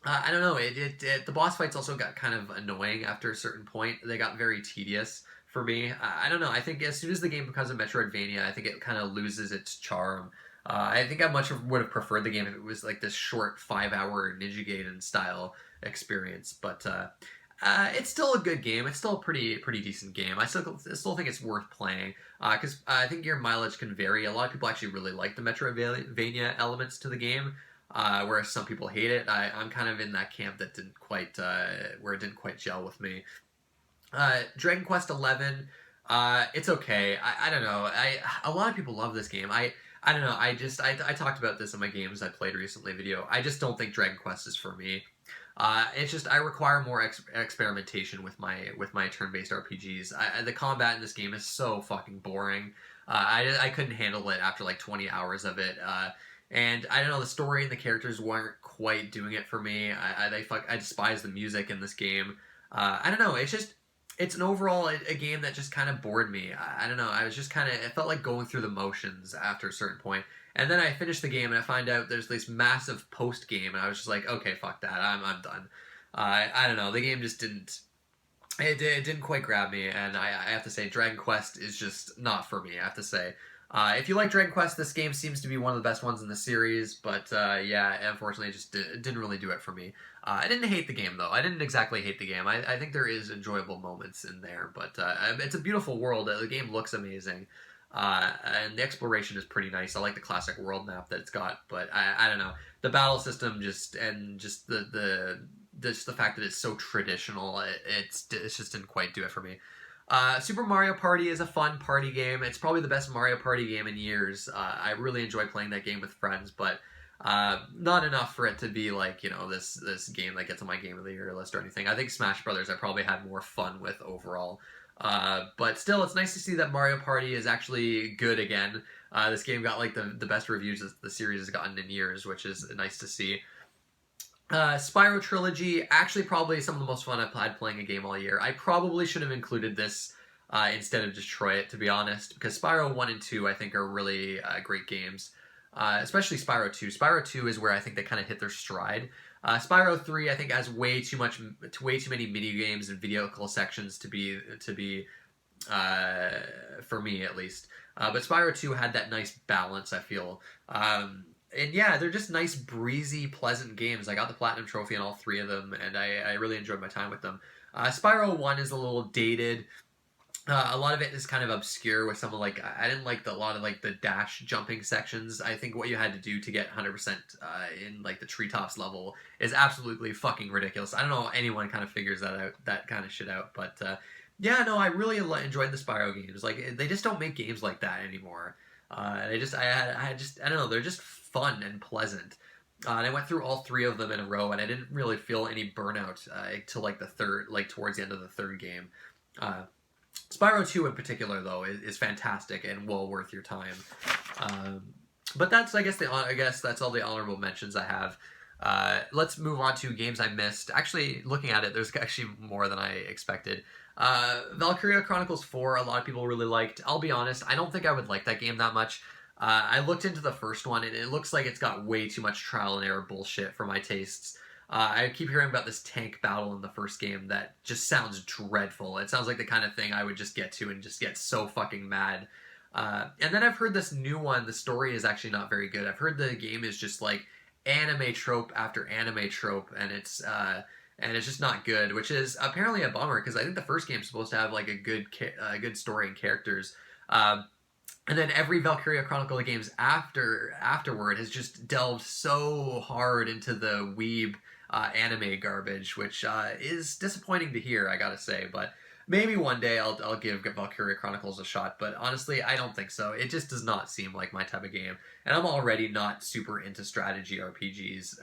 I don't know. The boss fights also got kind of annoying after a certain point. They got very tedious for me. I don't know. I think as soon as the game becomes a Metroidvania, I think it kind of loses its charm. I think I much would have preferred the game if it was like this short 5-hour Ninja Gaiden style experience. But it's still a good game. It's still a pretty decent game. I still think it's worth playing because I think your mileage can vary. A lot of people actually really like the Metroidvania elements to the game, whereas some people hate it. I'm kind of in that camp that didn't quite where it didn't quite gel with me. Dragon Quest XI, it's okay. I don't know. A lot of people love this game. I don't know. I talked about this in my games I played recently video. I just don't think Dragon Quest is for me. It's just I require more experimentation with my turn-based RPGs. The combat in this game is so fucking boring. I couldn't handle it after like 20 hours of it. And I don't know, the story and the characters weren't quite doing it for me. I despise the music in this game. I don't know. It's an overall a game that just kind of bored me. I don't know. I was just kind of, it felt like going through the motions after a certain point. And then I finished the game and I find out there's this massive post game, and I was just like, okay, fuck that. I'm done. I don't know. The game just didn't. It didn't quite grab me, and I have to say, Dragon Quest is just not for me. I have to say. If you like Dragon Quest, this game seems to be one of the best ones in the series, but yeah, unfortunately, it just didn't really do it for me. I didn't hate the game, though. I didn't exactly hate the game. I think there is enjoyable moments in there, but it's a beautiful world. The game looks amazing, and the exploration is pretty nice. I like the classic world map that it's got, but I don't know. The battle system just the fact that it's so traditional, it just didn't quite do it for me. Super Mario Party is a fun party game. It's probably the best Mario Party game in years. I really enjoy playing that game with friends, but not enough for it to be like, you know, this game that gets on my Game of the Year list or anything. I think Smash Brothers I probably had more fun with overall. But still, it's nice to see that Mario Party is actually good again. This game got like the best reviews the series has gotten in years, which is nice to see. Spyro Trilogy, actually probably some of the most fun I've had playing a game all year. I probably should have included this instead of Detroit, to be honest, because Spyro 1 and 2 I think are really great games. Especially Spyro 2. Spyro 2 is where I think they kind of hit their stride. Spyro 3 I think has way too many mini games and vehicle sections to be for me at least. But Spyro 2 had that nice balance, I feel. And yeah, they're just nice, breezy, pleasant games. I got the Platinum Trophy on all three of them, and I really enjoyed my time with them. Spyro 1 is a little dated. A lot of it is kind of obscure with some of like I didn't like a lot of like the dash jumping sections. I think what you had to do to get 100% in like the treetops level is absolutely fucking ridiculous. I don't know how anyone kind of figures that kind of shit out, but yeah, no, I really enjoyed the Spyro games. Like they just don't make games like that anymore. I don't know, they're just fun and pleasant. And I went through all three of them in a row, and I didn't really feel any burnout till like the third, like towards the end of the third game. Spyro 2 in particular, though, is fantastic and well worth your time. But that's, I guess that's all the honorable mentions I have. Let's move on to games I missed. Actually, looking at it, there's actually more than I expected. Valkyria Chronicles 4, a lot of people really liked. I'll be honest, I don't think I would like that game that much. I looked into the first one, and it looks like it's got way too much trial and error bullshit for my tastes. I keep hearing about this tank battle in the first game that just sounds dreadful. It sounds like the kind of thing I would just get to and just get so fucking mad. And then I've heard this new one, the story is actually not very good. I've heard the game is just like anime trope after anime trope, and it's just not good, which is apparently a bummer because I think the first game's supposed to have like a good story and characters. And then every Valkyria Chronicle games afterward has just delved so hard into the weeb anime garbage, which is disappointing to hear, I gotta say. But maybe one day I'll give Valkyria Chronicles a shot. But honestly, I don't think so. It just does not seem like my type of game, and I'm already not super into strategy RPGs.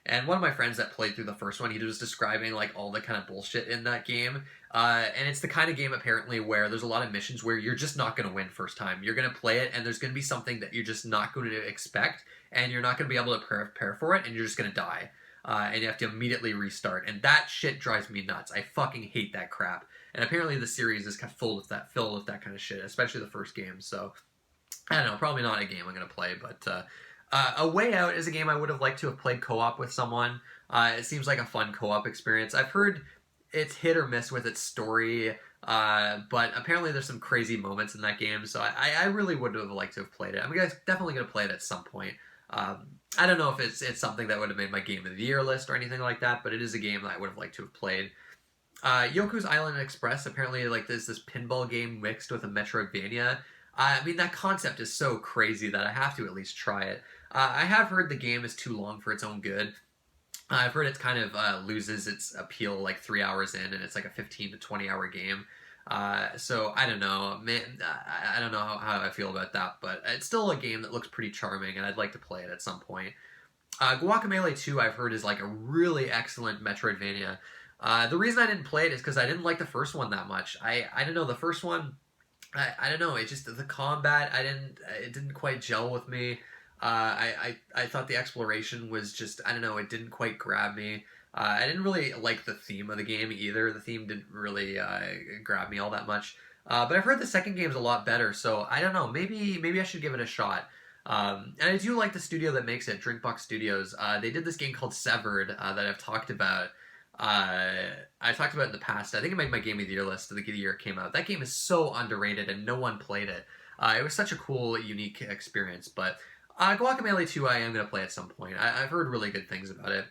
And one of my friends that played through the first one, he was describing like all the kind of bullshit in that game. And it's the kind of game apparently where there's a lot of missions where you're just not going to win first time. You're going to play it, and there's going to be something that you're just not going to expect, and you're not going to be able to prepare for it, and you're just going to die. And you have to immediately restart. And that shit drives me nuts. I fucking hate that crap. And apparently the series is kind of filled with that kind of shit, especially the first game. So, I don't know, probably not a game I'm going to play, but A Way Out is a game I would have liked to have played co-op with someone. It seems like a fun co-op experience. I've heard it's hit or miss with its story, but apparently there's some crazy moments in that game, so I really would have liked to have played it. I'm definitely going to play it at some point. I don't know if it's something that would have made my Game of the Year list or anything like that, but it is a game that I would have liked to have played. Yoku's Island Express, apparently like this pinball game mixed with a Metroidvania. I mean, that concept is so crazy that I have to at least try it. I have heard the game is too long for its own good. I've heard it kind of loses its appeal like 3 hours in, and it's like a 15 to 20 hour game. So I don't know, man. I don't know how I feel about that, but it's still a game that looks pretty charming, and I'd like to play it at some point. Guacamelee 2, I've heard, is like a really excellent Metroidvania. The reason I didn't play it is because I didn't like the first one that much. I don't know, the first one, I don't know, it just, the combat, it didn't quite gel with me. I thought the exploration was just, I don't know, it didn't quite grab me. I didn't really like the theme of the game either. The theme didn't really grab me all that much. But I've heard the second game's a lot better, so I don't know, maybe I should give it a shot. And I do like the studio that makes it, Drinkbox Studios. They did this game called Severed that I've talked about. I talked about in the past. I think it made my Game of the Year list the year it came out. That game is so underrated and no one played it. It was such a cool, unique experience. But Guacamelee 2 I am going to play at some point. I've heard really good things about it.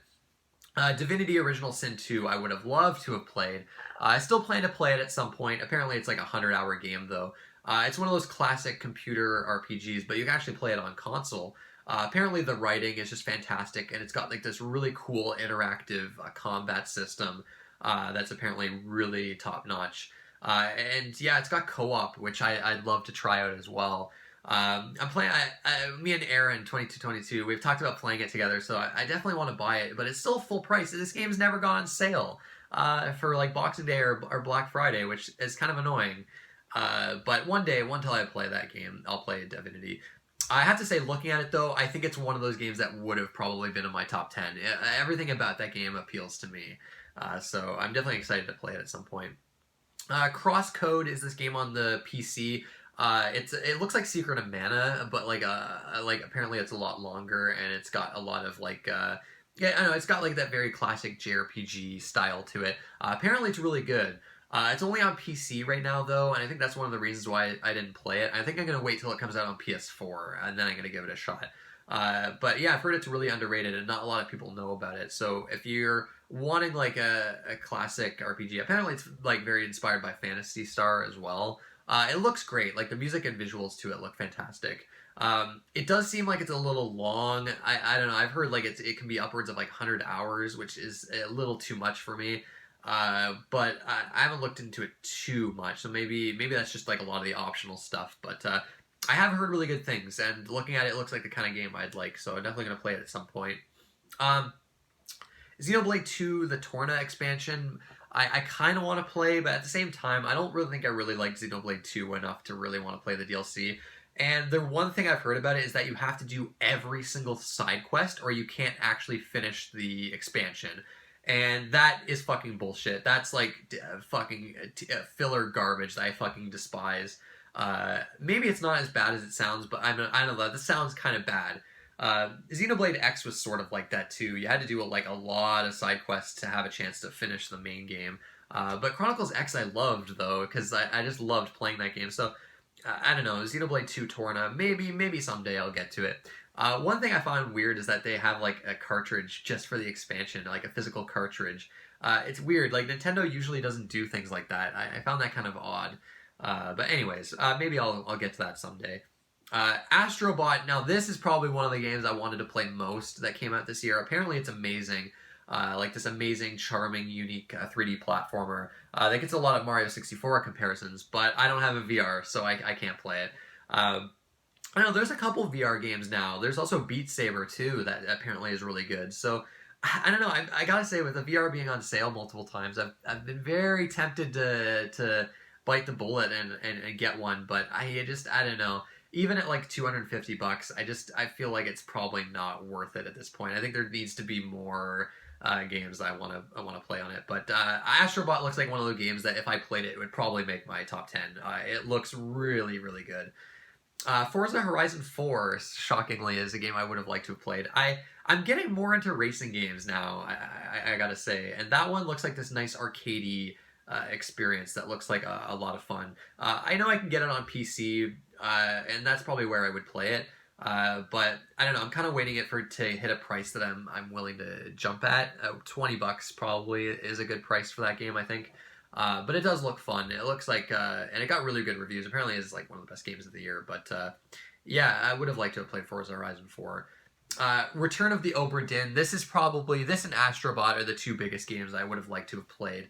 Divinity Original Sin 2 I would have loved to have played. I still plan to play it at some point. Apparently it's like a 100-hour game though. It's one of those classic computer RPGs, but you can actually play it on console. Apparently the writing is just fantastic, and it's got like this really cool interactive combat system that's apparently really top-notch. And yeah, it's got co-op, which I'd love to try out as well. I'm playing. Me and Aaron 2222. We've talked about playing it together, so I definitely want to buy it. But it's still full price. This game's never gone on sale for like Boxing Day or Black Friday, which is kind of annoying. But one day, until I play that game, I'll play Divinity. I have to say, looking at it though, I think it's one of those games that would have probably been in my top 10. Everything about that game appeals to me. So I'm definitely excited to play it at some point. Crosscode is this game on the PC. It looks like Secret of Mana, but like apparently it's a lot longer and it's got a lot of yeah, I don't know, it's got like that very classic JRPG style to it. Apparently it's really good. It's only on PC right now though, and I think that's one of the reasons why I didn't play it. I think I'm gonna wait till it comes out on PS4 and then I'm gonna give it a shot. But yeah, I've heard it's really underrated and not a lot of people know about it. So if you're wanting like a classic RPG, apparently it's like very inspired by Phantasy Star as well. It looks great. Like the music and visuals to it look fantastic. It does seem like it's a little long. I don't know. I've heard like it can be upwards of like 100 hours, which is a little too much for me. But I haven't looked into it too much, so maybe that's just like a lot of the optional stuff. But I have heard really good things, and looking at it, it looks like the kind of game I'd like. So I'm definitely gonna play it at some point. Xenoblade 2, the Torna expansion, I kind of want to play, but at the same time, I don't really think I really like Xenoblade 2 enough to really want to play the DLC. And the one thing I've heard about it is that you have to do every single side quest, or you can't actually finish the expansion. And that is fucking bullshit. That's like filler garbage that I fucking despise. Maybe it's not as bad as it sounds, but I don't know. This sounds kind of bad. Xenoblade X was sort of like that too. You had to do a lot of side quests to have a chance to finish the main game. But Chronicles X I loved though, because I just loved playing that game. So I don't know. Xenoblade 2 Torna. Maybe someday I'll get to it. One thing I found weird is that they have like a cartridge just for the expansion, like a physical cartridge. It's weird. Like Nintendo usually doesn't do things like that. I found that kind of odd. But anyways, maybe I'll get to that someday. Astrobot. Now this is probably one of the games I wanted to play most that came out this year. Apparently it's amazing. Like this amazing, charming, unique 3D platformer that gets a lot of Mario 64 comparisons, but I don't have a VR, so I can't play it. I know there's a couple VR games now. There's also Beat Saber too that apparently is really good. So I don't know. I gotta say, with the VR being on sale multiple times, I've been very tempted to bite the bullet and get one, but I don't know. Even at like $250, I feel like it's probably not worth it at this point. I think there needs to be more games that I want to play on it. But Astrobot looks like one of those games that if I played it, it would probably make my top 10. It looks really, really good. Forza Horizon 4, shockingly, is a game I would have liked to have played. I'm getting more into racing games now, I gotta say. And that one looks like this nice arcadey experience that looks like a lot of fun. I know I can get it on PC, and that's probably where I would play it. But I don't know. I'm kind of waiting to hit a price that I'm willing to jump at. $20 probably is a good price for that game, I think. But it does look fun. It looks like, and it got really good reviews. Apparently, it's like one of the best games of the year. But yeah, I would have liked to have played Forza Horizon 4. Return of the Obra Dinn. This and Astrobot are the two biggest games I would have liked to have played.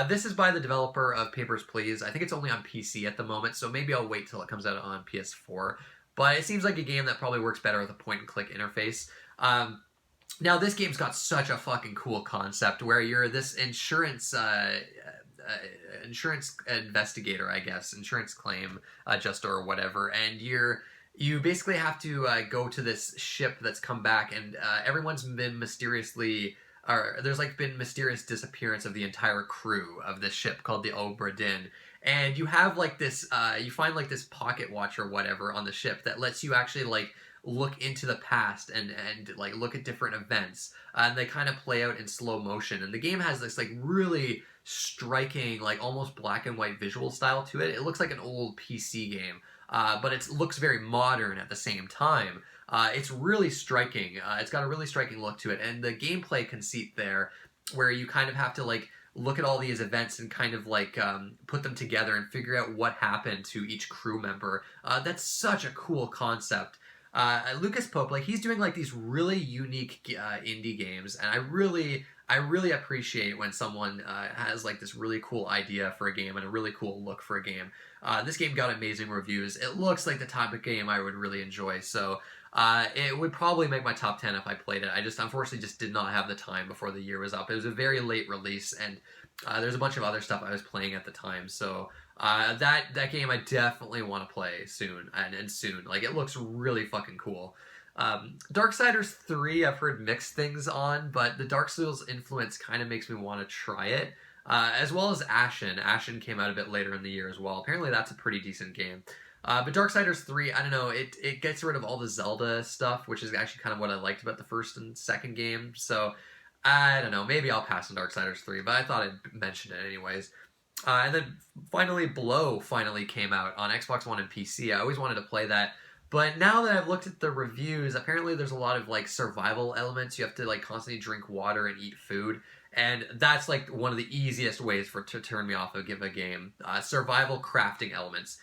This is by the developer of Papers, Please. I think it's only on PC at the moment, so maybe I'll wait till it comes out on PS4. But it seems like a game that probably works better with a point-and-click interface. Now, this game's got such a fucking cool concept where you're this insurance investigator, I guess, insurance claim adjuster or whatever, and you basically have to go to this ship that's come back, and everyone's been there's like been mysterious disappearance of the entire crew of this ship called the Obra Dinn. And you have like this, you find like this pocket watch or whatever on the ship that lets you actually like look into the past and like look at different events. And they kind of play out in slow motion. And the game has this like really striking, like almost black and white visual style to it. It looks like an old PC game, but it looks very modern at the same time. It's really striking. It's got a really striking look to it. And the gameplay conceit there, where you kind of have to like look at all these events and kind of like put them together and figure out what happened to each crew member. That's such a cool concept. Lucas Pope, like he's doing like these really unique indie games, and I really appreciate when someone has like this really cool idea for a game and a really cool look for a game. This game got amazing reviews. It looks like the type of game I would really enjoy. So it would probably make my top 10 if I played it. I just unfortunately just did not have the time before the year was up. It was a very late release, and There's a bunch of other stuff I was playing at the time, so that game I definitely want to play soon, and soon. Like, it looks really fucking cool. Darksiders 3, I've heard mixed things on, but the Dark Souls influence kind of makes me want to try it. As well as Ashen. Ashen came out a bit later in the year as well. Apparently that's a pretty decent game. But Darksiders 3, I don't know, it gets rid of all the Zelda stuff, which is actually kind of what I liked about the first and second game. So, I don't know, maybe I'll pass on Darksiders 3, but I thought I'd mention it anyways. And then finally, Blow finally came out on Xbox One and PC. I always wanted to play that. But now that I've looked at the reviews, apparently there's a lot of like survival elements. You have to like constantly drink water and eat food. And that's like one of the easiest ways to turn me off of a game. Survival crafting elements.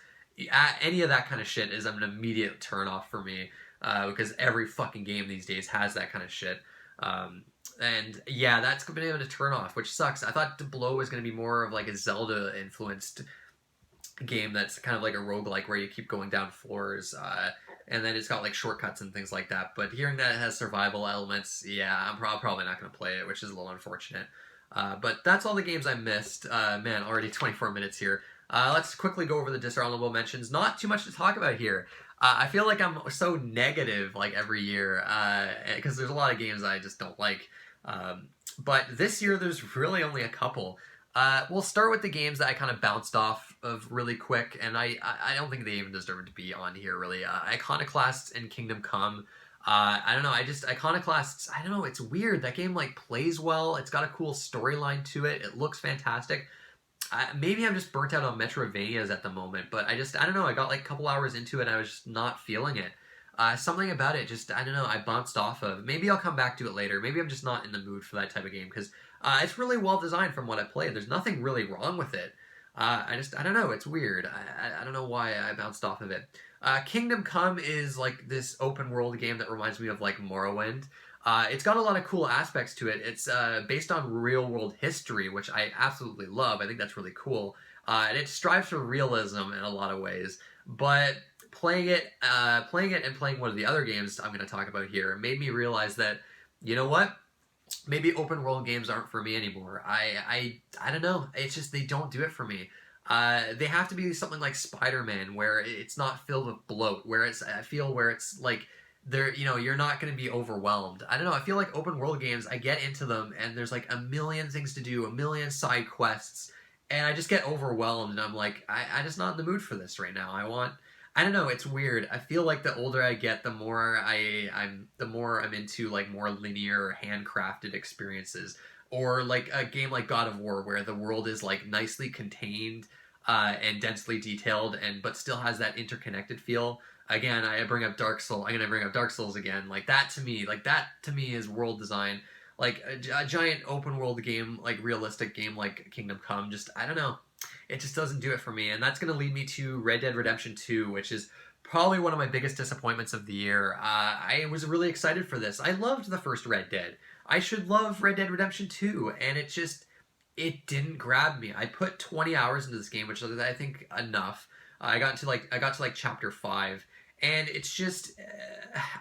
Any of that kind of shit is an immediate turn off for me. Because every fucking game these days has that kind of shit. And yeah, that's been able to turn off, which sucks. I thought Blow was going to be more of like a Zelda influenced game that's kind of like a roguelike where you keep going down floors, and then it's got like shortcuts and things like that. But hearing that it has survival elements, yeah, I'm probably not going to play it, which is a little unfortunate. But that's all the games I missed. Man, already 24 minutes here. Let's quickly go over the dishonorable mentions. Not too much to talk about here. I feel like I'm so negative like every year because there's a lot of games I just don't like. But this year there's really only a couple. We'll start with the games that I kind of bounced off of really quick, and I don't think they even deserve to be on here, really. Iconoclasts and Kingdom Come. I don't know, Iconoclasts, I don't know, it's weird. That game, like, plays well. It's got a cool storyline to it. It looks fantastic. Maybe I'm just burnt out on Metroidvanias at the moment, but I don't know, I got, like, a couple hours into it, and I was just not feeling it. Something about it just, I don't know, I bounced off of. Maybe I'll come back to it later. Maybe I'm just not in the mood for that type of game, because it's really well designed from what I played. There's nothing really wrong with it. I don't know, it's weird. I don't know why I bounced off of it. Kingdom Come is like this open world game that reminds me of like Morrowind. It's got a lot of cool aspects to it. It's based on real world history, which I absolutely love. I think that's really cool. And it strives for realism in a lot of ways. But playing it and playing one of the other games I'm going to talk about here made me realize that, you know what? Maybe open world games aren't for me anymore. I don't know. It's just they don't do it for me. They have to be something like SpiderMan, where it's not filled with bloat, where it's like you're not going to be overwhelmed. I don't know. I feel like open world games, I get into them and there's like a million things to do, a million side quests, and I just get overwhelmed and I'm like, I'm just not in the mood for this right now. I don't know, it's weird. I feel like the older I get, the more I'm into like more linear, handcrafted experiences, or like a game like God of War, where the world is like nicely contained and densely detailed, but still has that interconnected feel. Again, I bring up Dark Souls. I'm gonna bring up Dark Souls again. Like that to me is world design. Like a giant open world game, like realistic game like Kingdom Come. Just I don't know. It just doesn't do it for me, and that's going to lead me to Red Dead Redemption 2, which is probably one of my biggest disappointments of the year. I was really excited for this. I loved the first Red Dead. I should love Red Dead Redemption 2, and it didn't grab me. I put 20 hours into this game, which is, I think, enough. I got to like chapter 5, and it's just,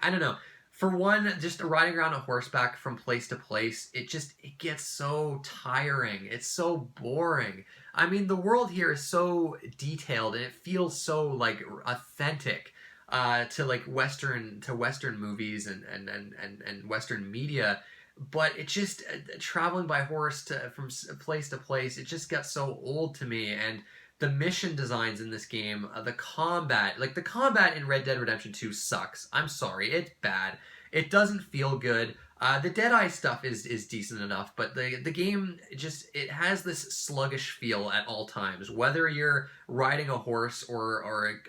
I don't know. For one, just riding around on horseback from place to place, it gets so tiring. It's so boring. I mean, the world here is so detailed and it feels so like authentic to like Western movies and Western media. But it just traveling by horse from place to place, it just got so old to me. And the mission designs in this game, the combat in Red Dead Redemption 2 sucks. I'm sorry, it's bad. It doesn't feel good. The Deadeye stuff is decent enough, but the game it has this sluggish feel at all times. Whether you're riding a horse or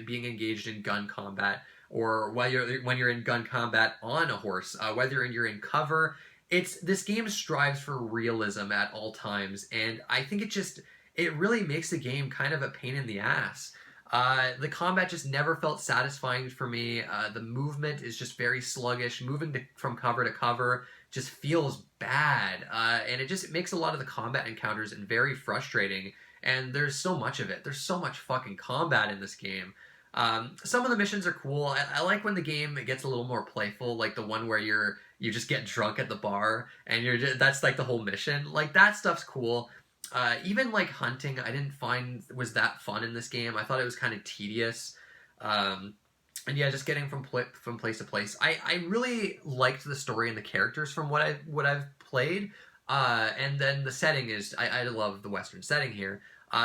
being engaged in gun combat, or when you're in gun combat on a horse, whether you're in cover, this game strives for realism at all times, and I think it really makes the game kind of a pain in the ass. The combat just never felt satisfying for me. The movement is just very sluggish. Moving from cover to cover just feels bad. And it makes a lot of the combat encounters very frustrating. And there's so much of it. There's so much fucking combat in this game. Some of the missions are cool. I like when the game gets a little more playful, like the one where you're you just get drunk at the bar, and that's like the whole mission. Like that stuff's cool. Even like hunting, I didn't find was that fun in this game. I thought it was kind of tedious. And yeah, just getting from place to place. I really liked the story and the characters from what I've played. And then the setting is I love the Western setting here.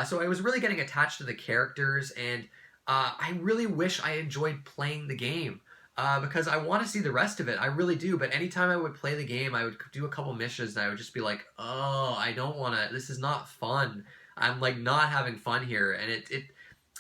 So I was really getting attached to the characters, and I really wish I enjoyed playing the game. Because I want to see the rest of it. I really do. But anytime I would play the game, I would do a couple missions, and I would just be like, oh, I don't want to. This is not fun. I'm like not having fun here, and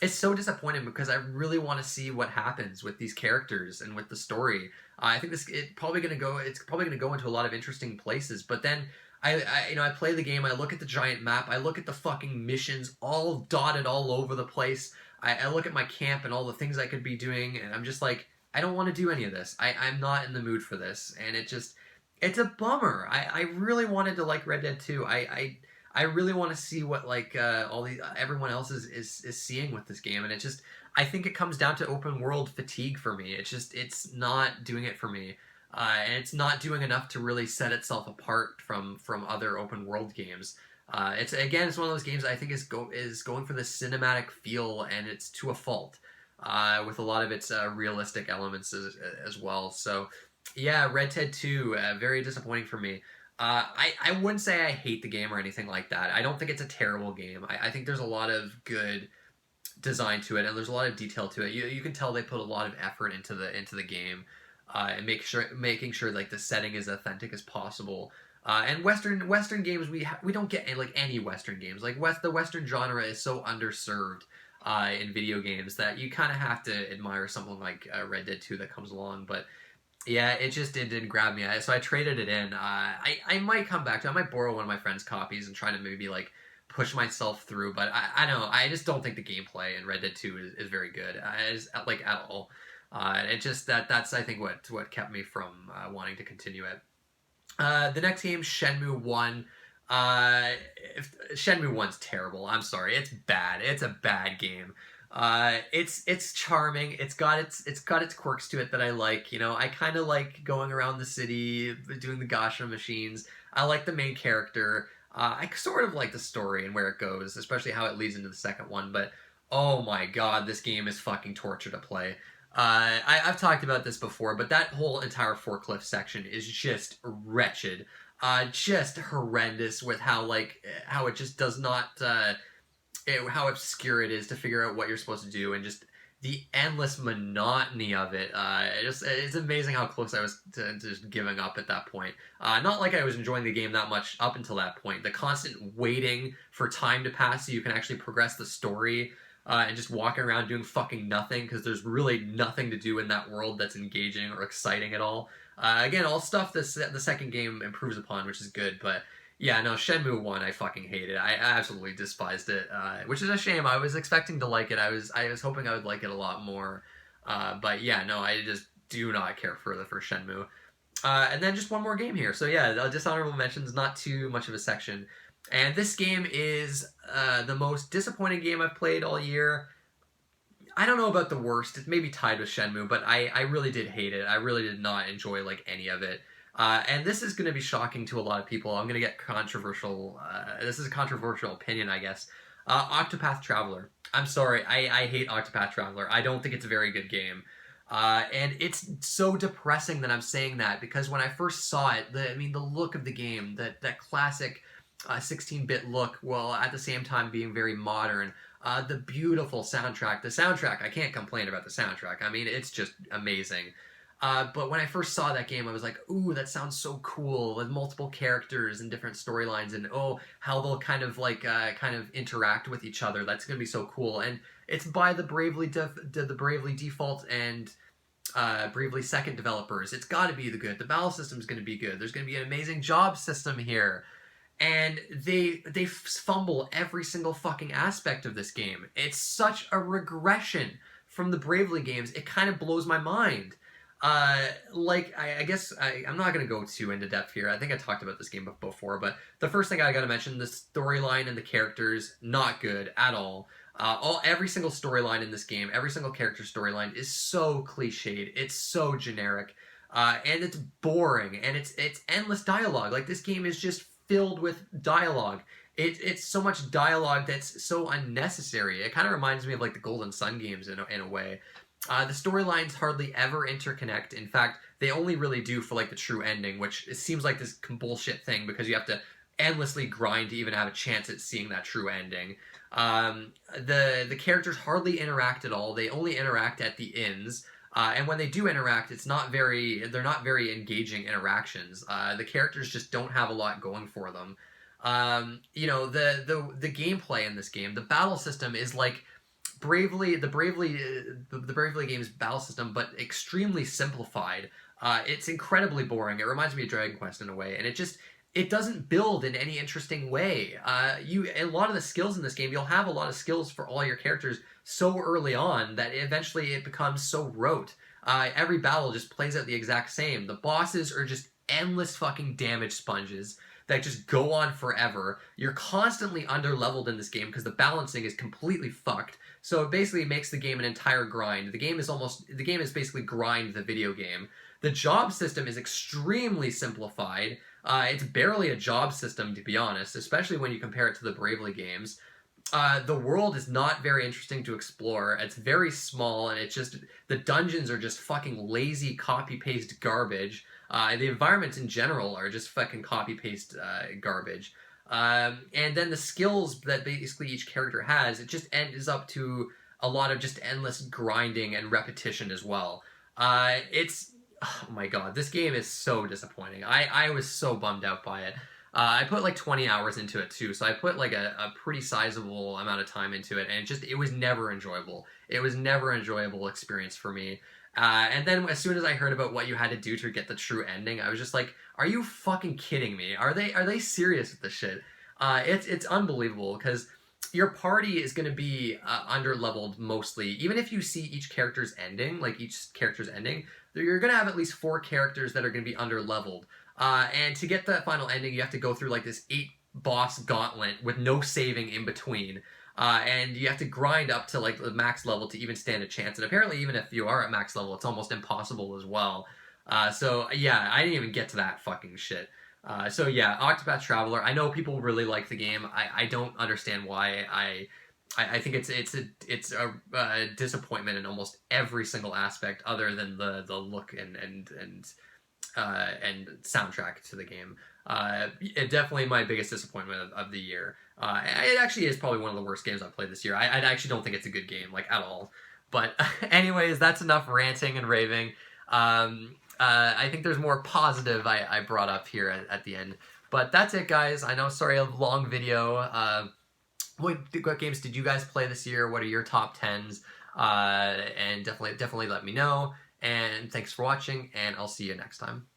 it's so disappointing because I really want to see what happens with these characters and with the story. I think it's probably gonna go into a lot of interesting places. But then I play the game. I look at the giant map. I look at the fucking missions all dotted all over the place. I look at my camp and all the things I could be doing, and I'm just like, I don't want to do any of this. I'm not in the mood for this, and it's a bummer. I really wanted to like Red Dead 2. I really want to see what like everyone else is seeing with this game, and I think it comes down to open world fatigue for me. It's not doing it for me, and it's not doing enough to really set itself apart from other open world games. It's one of those games I think is going for the cinematic feel, and it's to a fault. With a lot of its realistic elements as well. So, yeah, Red Dead 2, very disappointing for me. I wouldn't say I hate the game or anything like that. I don't think it's a terrible game. I think there's a lot of good design to it, and there's a lot of detail to it. You can tell they put a lot of effort into the game, and making sure like the setting is authentic as possible. And Western games, we don't get like any Western games. Like the Western genre is so underserved in video games that you kind of have to admire something like Red Dead 2 that comes along. But yeah, it didn't grab me. So I traded it in. I might come back to it. I might borrow one of my friend's copies and try to maybe like push myself through. But I don't know. I just don't think the gameplay in Red Dead 2 is very good. Like at all. That's I think what kept me from wanting to continue it. The next game, Shenmue 1. Shenmue 1's terrible. I'm sorry. It's bad. It's a bad game. It's charming. It's got its quirks to it that I like. I kind of like going around the city, doing the gacha machines. I like the main character. I sort of like the story and where it goes, especially how it leads into the second one. But oh my god, this game is fucking torture to play. I've talked about this before, but that whole entire forklift section is just wretched. Just horrendous with how it just does not how obscure it is to figure out what you're supposed to do, and just the endless monotony of it. It's amazing how close I was to just giving up at that point. Not like I was enjoying the game that much up until that point. The constant waiting for time to pass so you can actually progress the story, and just walking around doing fucking nothing because there's really nothing to do in that world that's engaging or exciting at all. Again, all stuff the second game improves upon, which is good, but yeah, no, Shenmue 1, I fucking hated. I absolutely despised it, which is a shame. I was expecting to like it. I was hoping I would like it a lot more, but yeah, no, I just do not care for the first Shenmue. And then just one more game here. So yeah, Dishonorable Mentions, not too much of a section. And this game is the most disappointing game I've played all year. I don't know about the worst. It's maybe tied with Shenmue, but I really did hate it. I really did not enjoy like any of it. And this is going to be shocking to a lot of people. I'm going to get controversial. This is a controversial opinion, I guess. Octopath Traveler. I'm sorry. I hate Octopath Traveler. I don't think it's a very good game. And it's so depressing that I'm saying that, because when I first saw it, the look of the game, that classic 16-bit look, while at the same time being very modern. The beautiful soundtrack. The soundtrack, I can't complain about the soundtrack. I mean, it's just amazing. But when I first saw that game, I was like, ooh, that sounds so cool, with multiple characters and different storylines, and oh, how they'll kind of interact with each other. That's going to be so cool. And it's by the Bravely Default and Bravely Second developers. It's got to be the battle system is going to be good. There's going to be an amazing job system here. And they fumble every single fucking aspect of this game. It's such a regression from the Bravely games. It kind of blows my mind. I guess I'm not going to go too into depth here. I think I talked about this game before, but the first thing I got to mention, the storyline and the characters, not good at all. Every single storyline in this game, every single character storyline is so cliched. It's so generic. and it's boring, and it's endless dialogue. Like, this game is just filled with dialogue. It's so much dialogue that's so unnecessary. It kind of reminds me of like the Golden Sun games in a way. The storylines hardly ever interconnect. In fact, they only really do for like the true ending, which it seems like this bullshit thing because you have to endlessly grind to even have a chance at seeing that true ending. The characters hardly interact at all. They only interact at the inns. And when they do interact, they're not very engaging interactions. The characters just don't have a lot going for them. The gameplay in this game, the battle system is like the Bravely game's battle system, but extremely simplified. It's incredibly boring. It reminds me of Dragon Quest in a way, and it doesn't build in any interesting way. A lot of the skills in this game, you'll have a lot of skills for all your characters so early on that eventually it becomes so rote. Every battle just plays out the exact same. The bosses are just endless fucking damage sponges that just go on forever. You're constantly under-leveled in this game because the balancing is completely fucked. So it basically makes the game an entire grind. The game is basically grind the video game. The job system is extremely simplified. It's barely a job system, to be honest, especially when you compare it to the Bravely games. The world is not very interesting to explore. It's very small, and the dungeons are just fucking lazy copy-paste garbage. The environments in general are just fucking copy-paste garbage. And then the skills that basically each character has, it just ends up to a lot of just endless grinding and repetition as well. Oh my god, this game is so disappointing. I was so bummed out by it. I put like 20 hours into it too, so I put like a pretty sizable amount of time into it, and it was never enjoyable. It was never an enjoyable experience for me. And then as soon as I heard about what you had to do to get the true ending, I was just like, are you fucking kidding me? Are they serious with this shit? It's unbelievable, because your party is going to be under-leveled mostly. Even if you see each character's ending, you're going to have at least 4 characters that are going to be under-leveled. And to get that final ending, you have to go through like this 8-boss gauntlet with no saving in between. And you have to grind up to like the max level to even stand a chance. And apparently even if you are at max level, it's almost impossible as well. So yeah, I didn't even get to that fucking shit. So yeah, Octopath Traveler, I know people really like the game. I don't understand why. I think it's a disappointment in almost every single aspect other than the look and soundtrack to the game. It definitely my biggest disappointment of the year. It actually is probably one of the worst games I've played this year. I actually don't think it's a good game, like, at all. But anyways, that's enough ranting and raving. I think there's more positive I brought up here at the end. But that's it, guys. I know, sorry, a long video. What games did you guys play this year? What are your top 10s? And definitely let me know. And thanks for watching, and I'll see you next time.